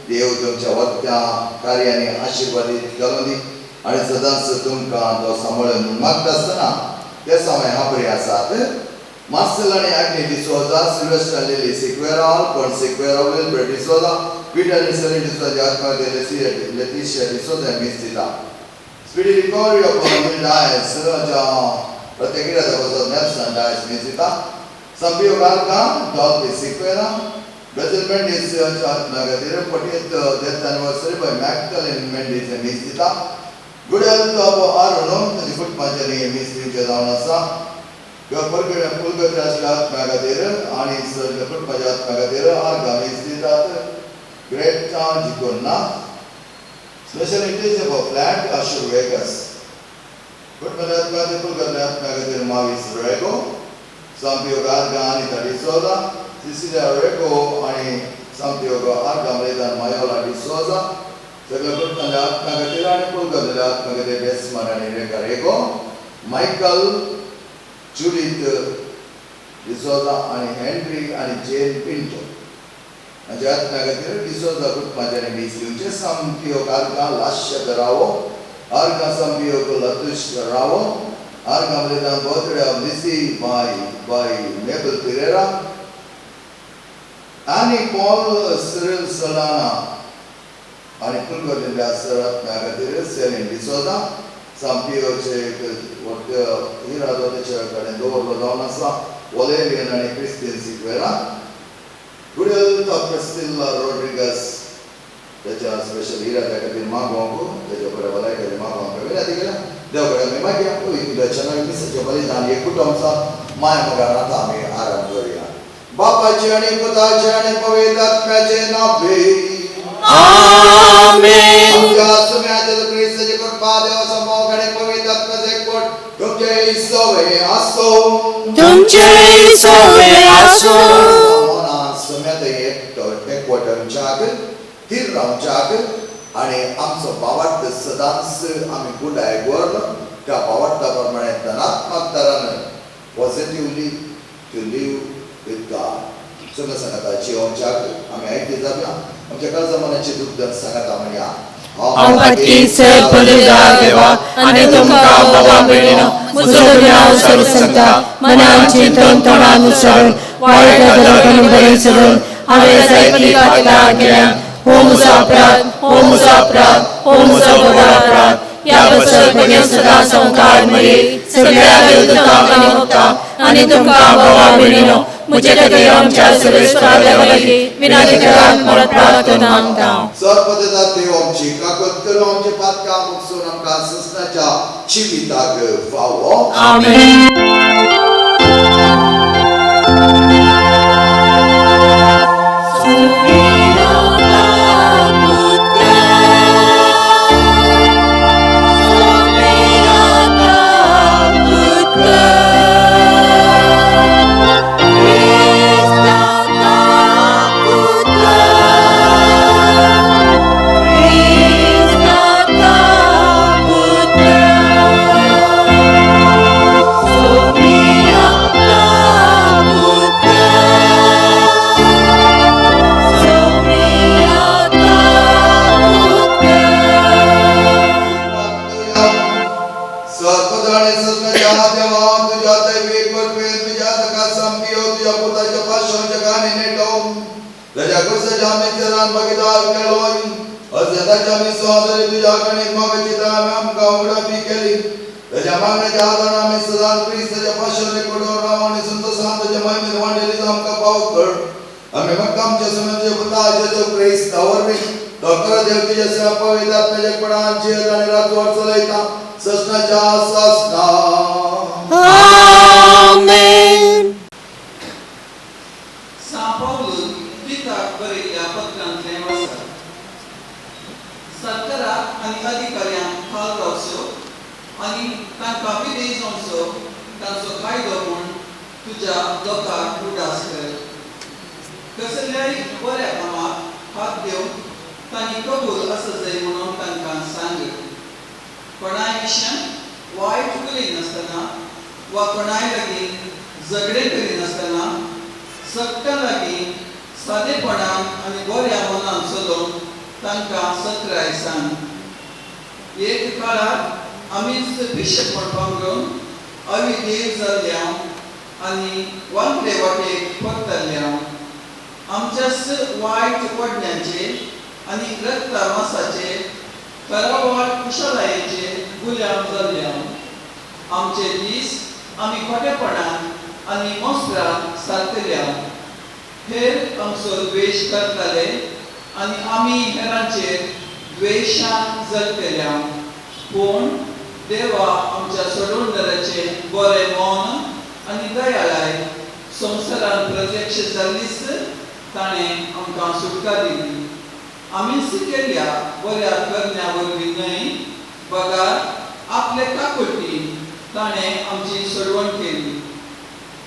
देव तुमच्या वत्या कार्याने आशीर्वादित करून दी आणि सदांच तुमका तो सांभाळून मागता असताना त्या समय हा बरे आसात मार्सेल आणि आग्ने डिसोजा सिल्वेस्टर लिली सिक्वेरॉल पण सिक्वेरॉल डिसोजा पीटर निसले डिसोजा आत्मा de Leticia डिसोजा मिस्तिला स्पीडी रिकव्हरी ऑफ मिल डायस राजा प्रत्येकीला जवळ नेल्सन डायस मिस्तिला संबियो गालका डॉल de Sequeira President is Nagadira 40th death anniversary by Magdalene Mendes and Mistita. Good health of Aruno, the good Majani and Miss Jadanasa. पुलगत्राच्या आत्म्या खातीर आनी कुटुंबाच्या आत्म्या खातीर आर्गामीस दितात ग्रेट जिकोन्ना स्पेशल इंटेंशन फॉर फ्लॅट आशुर वेगस कुटुंबाच्या आत्म्या खातीर पुलगत्राच्या आत्म्या खातीर मावीस रेगो Sampiogo Arga Anita Di Souza, Cecilia Reco आणि Sampiogo Arga Mledan Mayola Di Souza, सगळं कुटुंबाच्या आत्म्या खातीर आणि पुलगत्राच्या आत्म्या खातीर बेसमान आणि रेका रेको मायकल जुडिथ डिसोजा आणि हेनरी आणि जेन पिंटो हांच्या आत्म्या खातीर डिसोजा कुटुंबाच्या डिसिवचे Sampiogo Arga Lascia Garavo, Arga Sampiogo Latush Garavo, Arga Mledan birthday of Lizzie by Mabel Pereira, Annie Paul Cyril Solana, आणि पुलगत्राच्या आत्म्या खातीर सेलिन डिसोजा, Sampiogoचे हिरा दोतेच्या कडेन दवरलो जावन आसा वॉलेरियन आणि क्रिस्टियन सिक्वेरा गुडेल प्रिस्टिला रोड्रिगस त्याच्या स्पेशल हिरा त्या खातीर मागोवंक त्याच्या बऱ्या भलाय खातीर मागोवंक विनंती केल्या देव कडेन आमी मागया पवित्र नवी मिसाचें बलिदान एक कुटुंब माय मोगान आतां आमी आराम करुया बापाचे आणि पुताचे आणि पवित्र आत्म्याचे नावे आमेन आमच्या सुम्याचे क्रिस्ताचे कृपा देव समोर आणि पवित्र आत्म्याचे कोट तुमचे सवय असो मनात सुम्यात एक कोटांच्याक थीर रावच्याक आणि आमचो भावार्थ सदांच आमी गुडाय गोरलो त्या भावार्था प्रमाणे धनात्मक तरान positively to live with God सगळं सांगता जिवनच्याक आमी आयकली जाता आमच्या काळजा मनाचे दुःख दर्द सांगता म्हणया आणि तुमका बाबा मिळिनो मुझो नाव सरसंता मनांची तोंडानुसरून वाईट बदलून बरे सरून हांवें जायती पातळा केल्या हो मुसा अपराध या बद्दल पुण्य सदा संकार मेळी सगळ्या विरुद्धांक होता आणि तुमका बाबा मिळिनो मुझे खातीर आमच्या सर्वेश्वराल्या लागीं विनंती करान म्हणून प्रार्थना करता सर्वपदाचा देव आमची काकत करून आमचे पातकां मुक्सून आमकां ससनाच्या जिविताक फावो आमेन आनी दयाळाय संवसारांत प्रत्यक्ष जाल्लीच ताणें आमकां सुटका दिली. आमी केल्ल्या बऱ्या करण्या वरवीं न्हय, बगार आपले काकुटीन ताणें आमची सोडवण केली.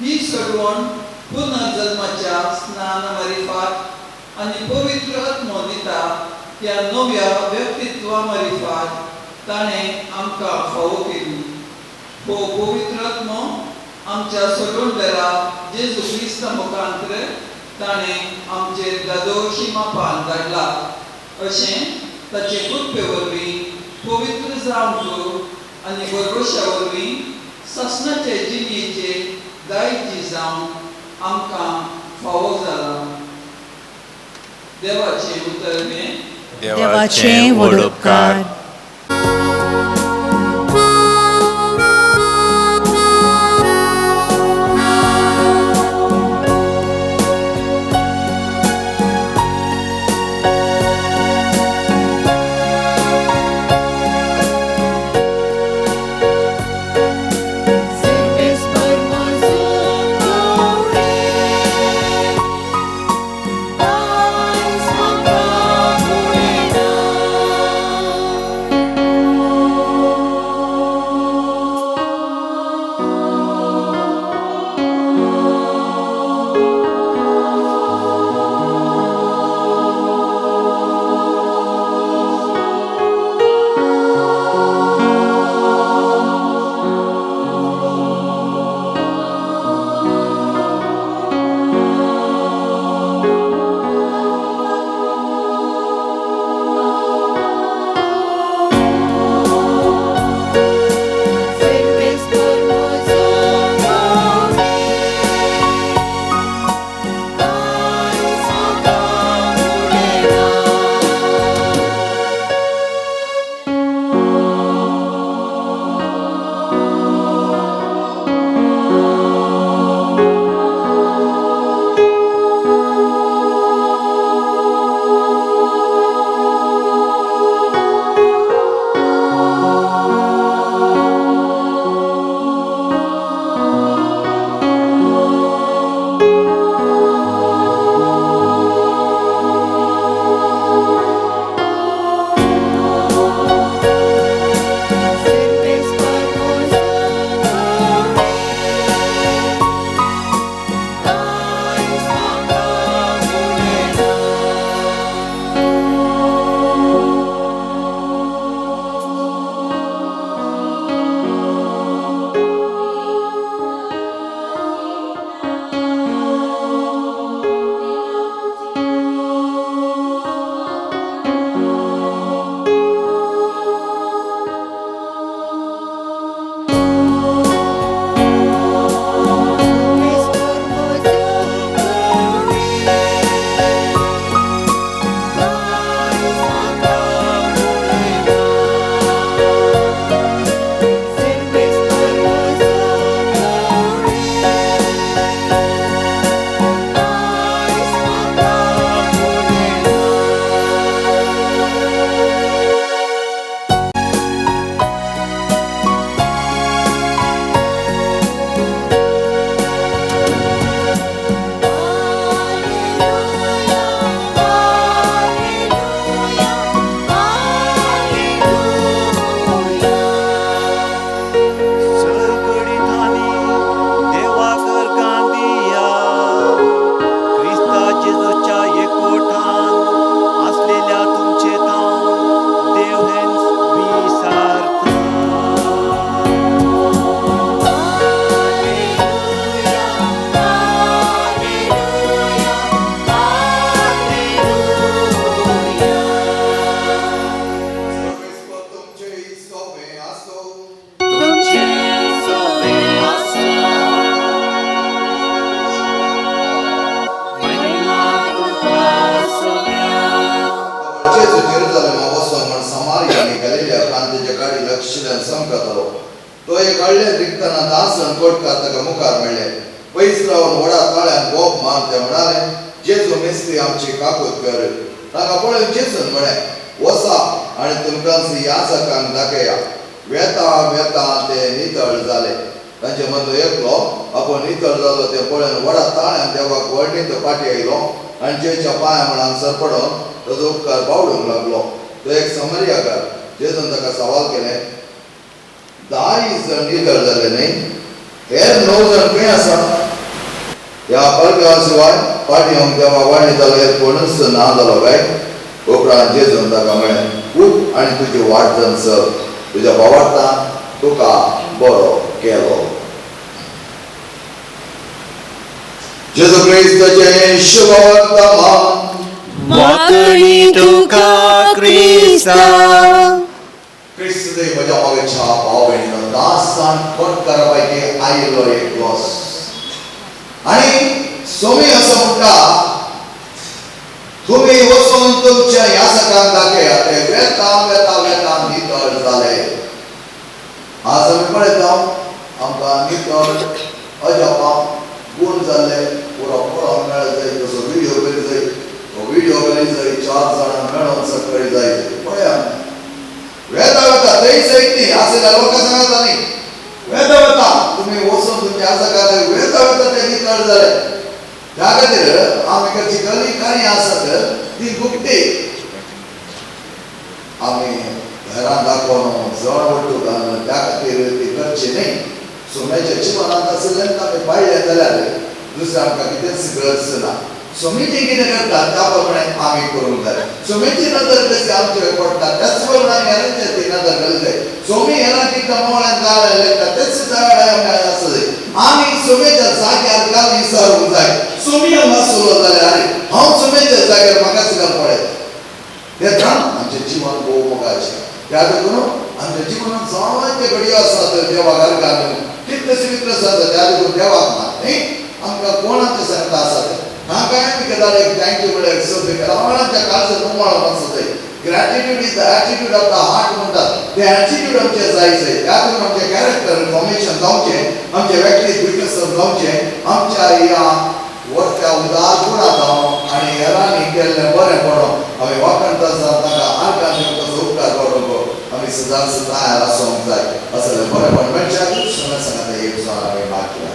ही सोडवण पुनर्जन्माच्या स्नान मारिफात आनी पवित्र आत्मो दिता त्या नव्या व्यक्तित्वा मारिफात ताणें आमकां फावो केली. हो पवित्र आत्मो आमच्या सोडवणदारा जेजू क्रिस्ता मुखांतर ताणें आमचेर दादोशी मापान धाडला. अशें ताचे कृपे वरवीं पवित्र जावंक आनी बरोशा वरवीं ससनाचे जिणेचे दायजी जावन आमकां फावो जाला. देवाचें उतर देवाचें व्हड उपकार. तो एक कळले रिक्ताना दासन कोटकार ताका मुखार मेळ्ळे. पयस रावन व्हडा ताळ्यान बोब मार ते म्हणाले, जेजू मेस्त्री आमची काकूत कर. ताका पळोवन जेजून म्हळें, वसा आनी तुमकां याचकांक दाखया. वेता वेता ते नितळ जाले. तांचे मदलो एकलो आपण नितळ जालो ते पळोवन व्हडा ताळ्यान देवाक वळणीत फाटी आयलो आनी जेच्या पांया मळान सरपडोन ताजो उपकार बावडूंक लागलो. तो एक समरियाकार जेजून ताका सवाल केले, 10 जण नितळ जाले न्ही, हेर 9 जण खंय आसा? ह्या परदेवा शिवाय फाटी येवंक देवा वळणीत जाल्यार कोणूच ना जालो काय? उपरांत जेजून ताका म्हळें, उठ आनी तुजी वाटचाल चल, तुज्या वावरतान तुका बरो केलो. जेजू क्रिस्ताचे शुभ वर्तमान. वाकणी तुका क्रिस्ता. क्रिस्त देव म्हज्या मोगाच्या भाव भयणीनो, दासान कोटकारा पैकी आयिल्लो एक ग्लोस. आनी सोमी असं म्हणटा, तुम्ही वचून तुमच्या ह्या सकाळ दाखया ते वेता नितळ जाले. आज आमी पळयता आमकां नितळ अजापाक गुण जाल्ले पुरो पळोवंक मेळत जाय, तसो व्हिडिओ करी जाय, तो व्हिडिओ करी जाय, 4 जाणां मेळोन सकळी जाय. पळया वेता थंय जायत न्ही, अशें जाल्यार लोकां सांगता न्ही, वेता तुम्ही वचून तुमच्या ह्या सकाळ वेता ते नितळ जाले. त्या खातीर आमी करची गली काणी आसत ती गुप्ती आमी घरान दाखोवन जण वट्टू घालून त्या खातीर ती करची न्ही. सोम्याच्या जिवनांत आसल्यान आमी पाळ्ळें जाल्यार दुसरें आमकां कितेंच गरज ना. सोमीची कितें करता त्या प्रमाणे आमी करूंक जाय. सोमीची नदर कशी आमचेर पडटा त्याच प्रमाणे आमी हेरांचेर ती नदर घालूंक जाय. सोमी हेरां कितें मोळ्यान जाळ लागता तेच जाळ आमी आसूं जाय. आमी सोमेच्या जाग्यार घालून विसरूंक जाय. सोमी हांगासलो जाल्यार हांव सोमेच्या जाग्यार म्हाकाच घालपडें. तें जाण आमचें जिवन भोव मोगाचें. त्या देखून आमच्या जिवनांत जायते घडयो आसात देवाक घालून कितलेशे आसात त्या देखून देवाक ना न्ही. आमकां कोणाचें सांगता आसात हांकां आमी केदार एक थँक्यू म्हळ्यार सगळे रावणाच्या काळजांत उमाळप आसा जाय. Gratitude is the attitude of the heart म्हणटात. ते एटिट्यूड आमचें जाय जाय. त्या देखून आमचें कॅरेक्टर फॉर्मेशन जावचें, आमचें व्यक्तीत्व विकसन जावचें, आमच्या ह्या वर्त्या उदार गुणां जावं आनी हेरांनी केल्लें बरें पडोवं आमी वाखणटा ताका आर्गान ताचो उपकार करूंक आमी सदांच तयार आसूंक जाय. असलें बरेंपण मनशाक शोमे सांगात एक सुवार आमी मागल्या.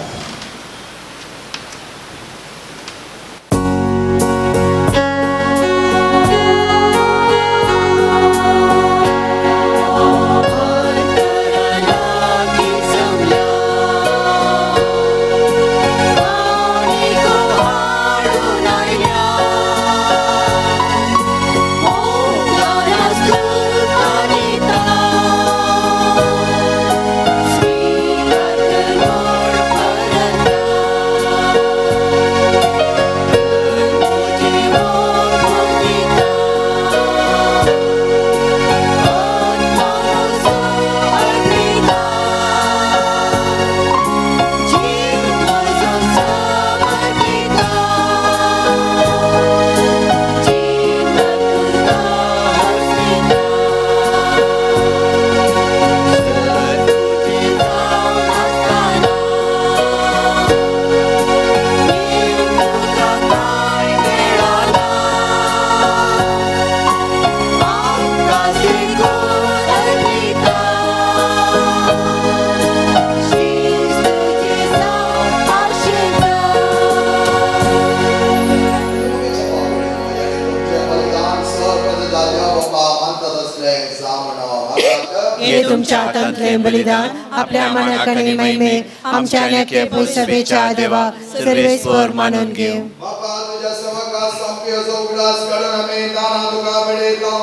हे तुमच्या तंत्रे बलिदान आपल्या मनाकणे महिमे आमच्या नेके सभेच्या देवा सर्वेश्वर मानून घेऊ. बापा तुझ्या सेवकास संपयोचो उगडास काढून आमी दाना तुका बळयता.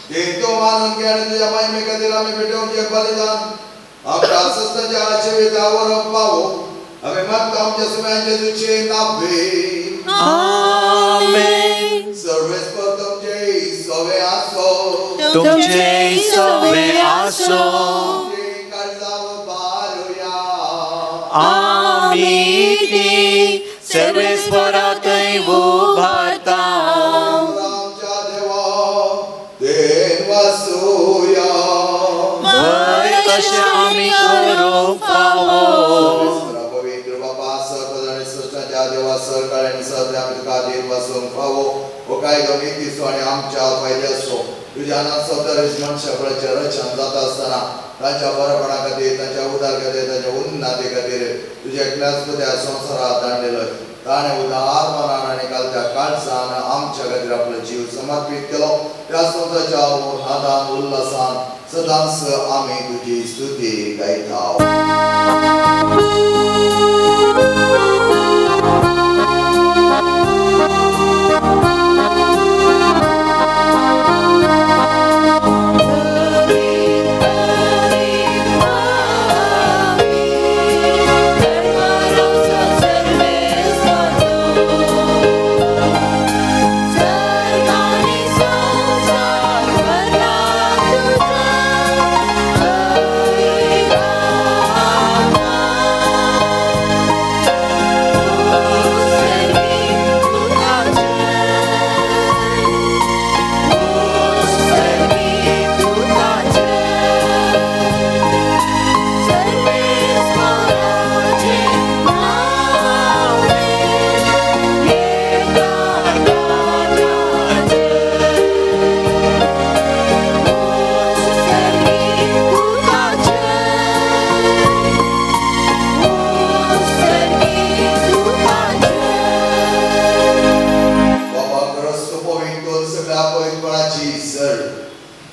ते तो मानून घे आनी तुझ्या महिमे खातीर आमी भेटोवचे बलिदान आमच्या अस्तित्वाच्या आशिर्वादावर पावो. आमी मागता आमच्या सुम्यांचे तुझे नावे. आमेन. सर्वेस्पर तुमचे सवे आसो. तुमचे सवे आसो. आमी ती सर्वेस्पराकय उभारता. आमच्या देवा देव वासूया. बरें कशें आमी करूंक फावो. पवित्र बापा सर्वजण सृष्टाच्या देवा सरकार आनी सत्य आमी तुका देव वासूंक फावो. हो कायदो नितीचो आनी आमच्या फायद्याचो. तुज्या नांत सदर मनशा फळाचें रचन जाता आसतना तांच्या बरेपणा खातीर तांच्या उदार खातीर ताच्या उन्नती खातीर तुजे एकल्याच त्या संवसारात धाडलेलो ताणें उदार मनान आनी घालत्या काळजान आमच्या खातीर आपलो जीव समर्पीत केलो त्या स्वताच्या नादान उल्हासान सदांच आमी तुजी स्तुती गायता.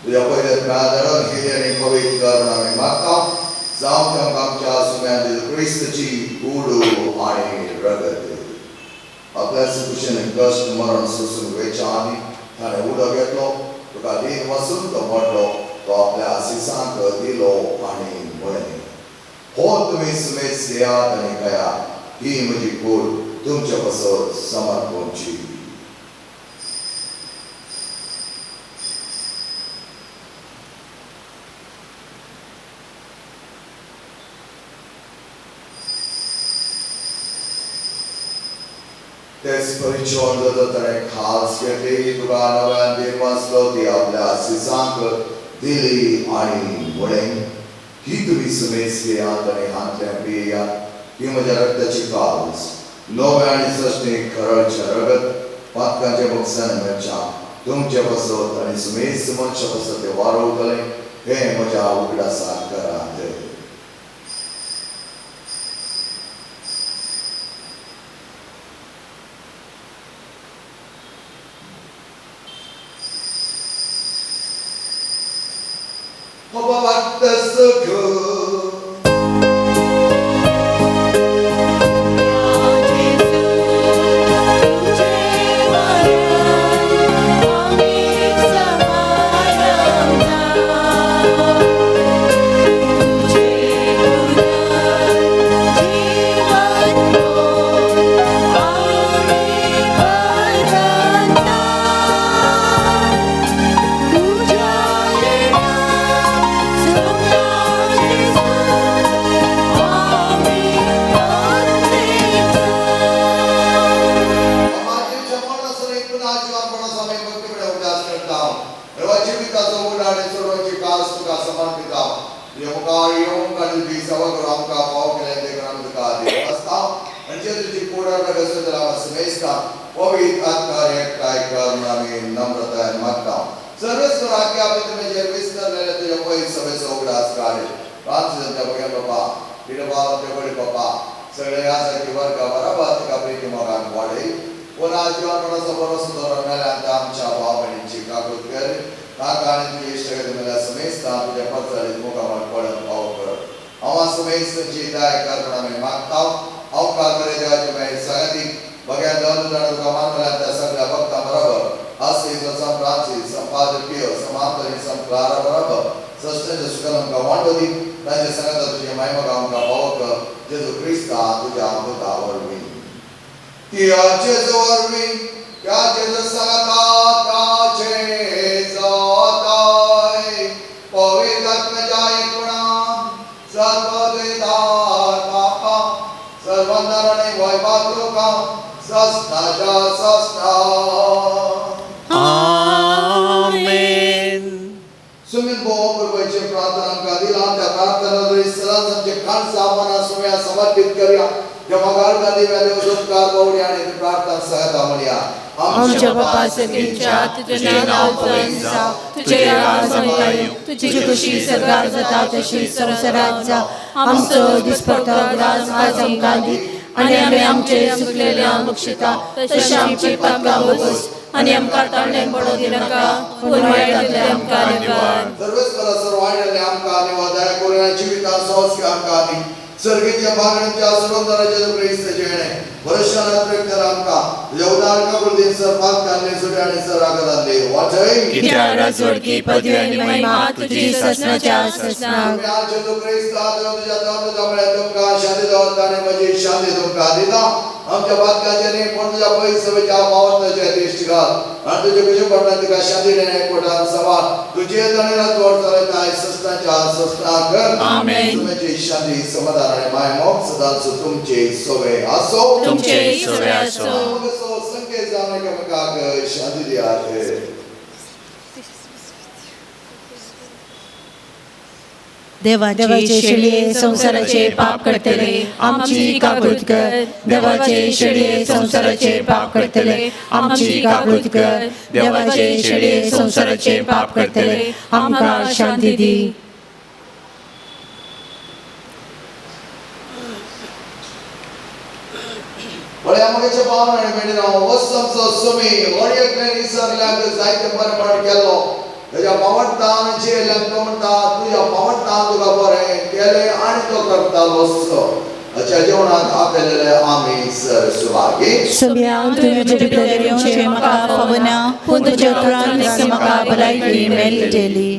तुझ्या पयल्या आदारान केली आनी पवित्र करून आमी मागता जावं तांकां आमच्या सुम्यान क्रिस्तची कूड आनी रगत आपल्या कुशीन कश्ट मरण सोसून वेचांनी ताणें उडो घेतलो तुका दिन वचून तो मोडलो तो आपल्या आशिसांक दिलो आनी म्हळें हो तुमी सुमेज घेयात आनी खायात ही म्हजी कूड तुमच्या बसत समर्पणची. तेच परिचय जो ताणें खास घेतली तुका नव्यान दिन वाचलो ती आपल्या आशिसांक दिली आनी म्हळें ही तुमी सुमेज घेयात आनी हातल्यान पियेयात ही म्हज्या रक्ताची कास नवे आनी सश्टीक खरळचें रगत पातकांच्या बक्षान मेळच्या तुमचे बसत आनी सुमेज मनशा बसत ते वारोवतलें हें म्हज्या उगडासाक करात. What does the good? आमच्या बापा सगळ्यांच्या तुझे नाव तुझे राज तुझी खुशी सरकार जाता तशी संवसारात जा आमचो दिसपडटो ग्रास आमकां दी आनी आमी आमचे सुटलेल्या बक्षिता तशी आमची पातकां बोगस आनी आमकां ताळ्यान पडो दिनाका पूण वायटांतल्यान आमकां निवार सर्वेस्परा सर्वांनी आमकां निवार दया करून जिविता संस्कार आमकां दी सर्गीच्या मागणीच्या सुरंदराच्या क्रिस्ताचे येणे वर्षांत कर आमकां तुझ्या उदार कबूल दिन सर पाक कान्ने सुडे आनी सर आगदान दे वाचय कित्या राजवडकी पदवी आनी महिमा तुजी ससनाच्या ससनाक आज जो क्रिस्ता तुझ्या दामळे तुमकां शांती दवरता आनी म्हजी शांती तुमकां दिता आमच्या बातकाचे न्ही पण तुझ्या पयसवेच्या पावताचे दिश्ट घाल आनी तुजे कशें पडना तिका शांती देणे कोटान सवार तुजे तणेला तोड चलयताय ससनाच्या ससनाक कर आमेन. तुमची शांती समाधान आनी माय मोग सदांच तुमचे सोवे आसो तुमचे सोवे आसो संकेत जावं एकामेकाक शांती दियात देवाचे शेळये संसाराचे पाप करतले आमची काकूट कर देवाचे शेळये संसाराचे पाप करतले आमची काकूट कर देवाचे शेळये संसाराचे पाप करतले आमकां शांती दी बळे आमगेचे पावन आनी मेळिना वसमचो सुमी वडयेकले निसर्गाक जायते बरेपण केलो तेज्या पावणतानाचे लंका म्हणटा तुझ्या पावणतान तुका बरें केलें आनी तो करतालो अशा जेवणाक आपलेले आमी सर सुभागी सगळ्या तुझ्या भितर म्हाका पावना पूण तुज्या उतरान म्हाका भलायकी मेळटली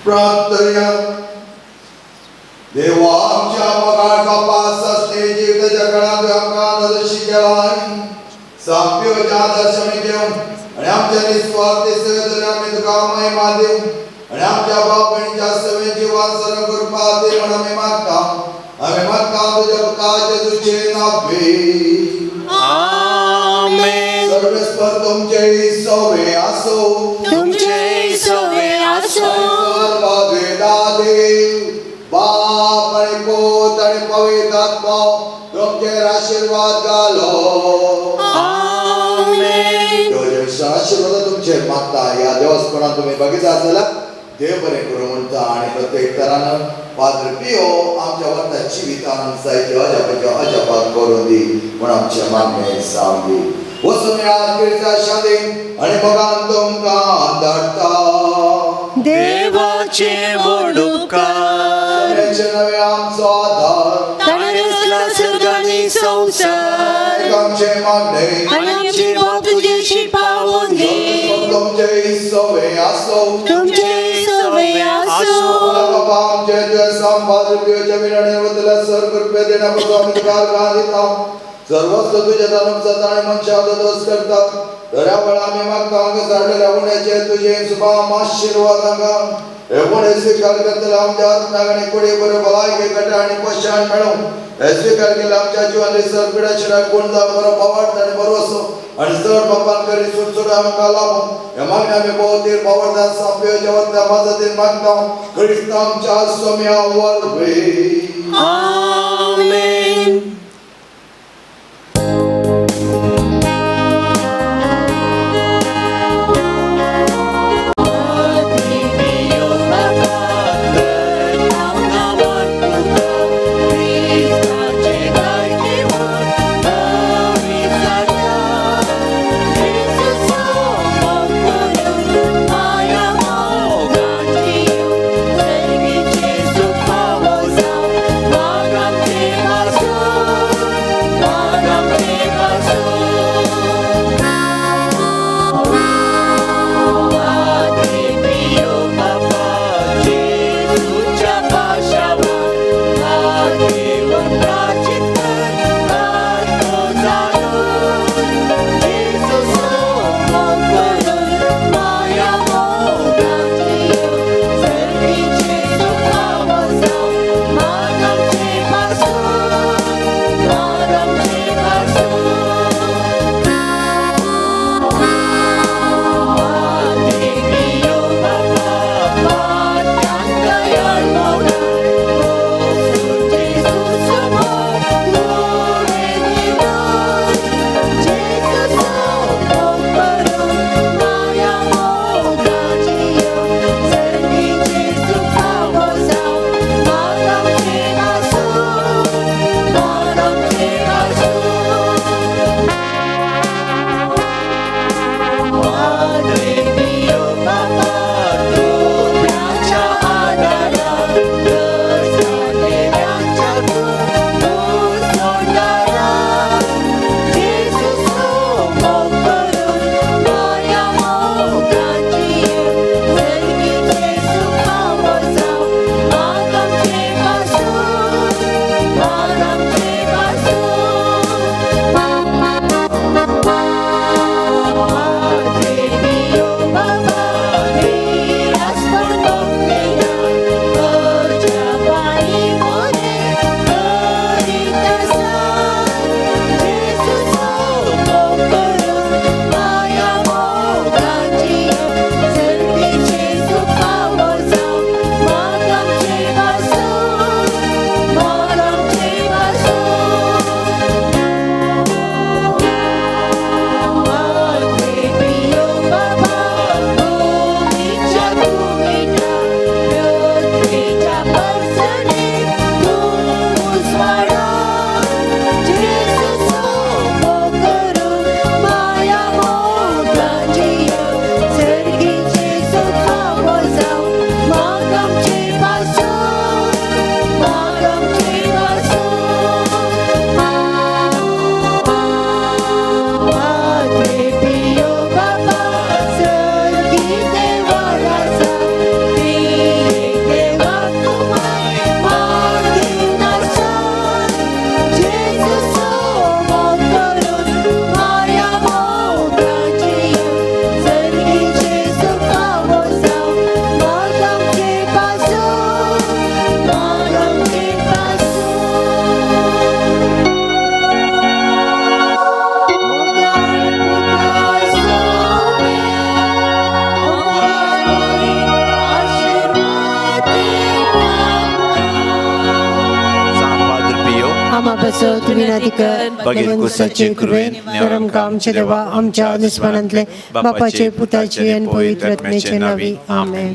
प्रार्थना देवा तुवें आमकां आदर्श केलाय सांप्योच्या दर्शनी घेवन आनी आमच्या निस्वार्थी सेवेतले आमी तुका महिमा दिवं आनी आमच्या भाव भयणीच्या सेवेची वासर करपा दी म्हण आमी मागता तुज्या पुताचे तुजे नावे आमेन. सर्वेस्वर तुमचे सवे आसो तुमचे सवे आसो. बाप आणि पोत आणि पवित्र आत्मा तुमचेर आशीर्वाद घालो आमेन. आशीर्वाद तुमचेर मागता. या देवस्थानात तुम्ही बघितला जाल्यार देव बरें करूं म्हणटा आनी प्रत्येक तरान पाद्र पियो आमच्या वर्ता जिवितान जायत्यो अजापात करून दी म्हण आमचे मागणे सांगी वचून याद करता शादीन आनी मगान तुमकां धाडटा देवाचे वडुकार नवे आमचो आधार ताणें रचला सर्ग आनी संवसार आमचे मागणे आनी आमची बोट तुजेशी पावोवन दी. तुमचे सवे आसो तुमचे सवे आसो. आमचे द्वेषां पाद्र पियोच्या विरणे वतल्या सर कृपे देण्यापासून आमी तुका दिता सर्वस्व तुझे दानव जाता आणि मनशाचा दोष करतात दर्या वेळा आम्ही मागता आमकां झाडलेल्या उण्याचे तुझे सुभाम आशीर्वाद हांगा हे उणे स्वीकार करतले आमच्या आत्म्याक आनी कुडी बरे भलायके गटा आनी पशाण मेळूं हे स्वीकार केले आमच्या जिवान सर पिड्या शिराक कोण जावं बरो पावड आनी बरो असो आनी चड पापान करी सुटसुट आमकां लाभो हे मागणे आमी भोवतीर पावडदार सांप्योच्या वरल्या मजतीन मागता क्रिस्त आमच्या सोम्या वरवे आमेन. Maga आम्हा बसव तुम्ही विनंती कर बघेन कुसाचे कृपेन नरम कामचे देवा आमच्या निस्पणांतले बापाचे पुताचे आणि पवित्र आत्म्याचे नावे आमेन.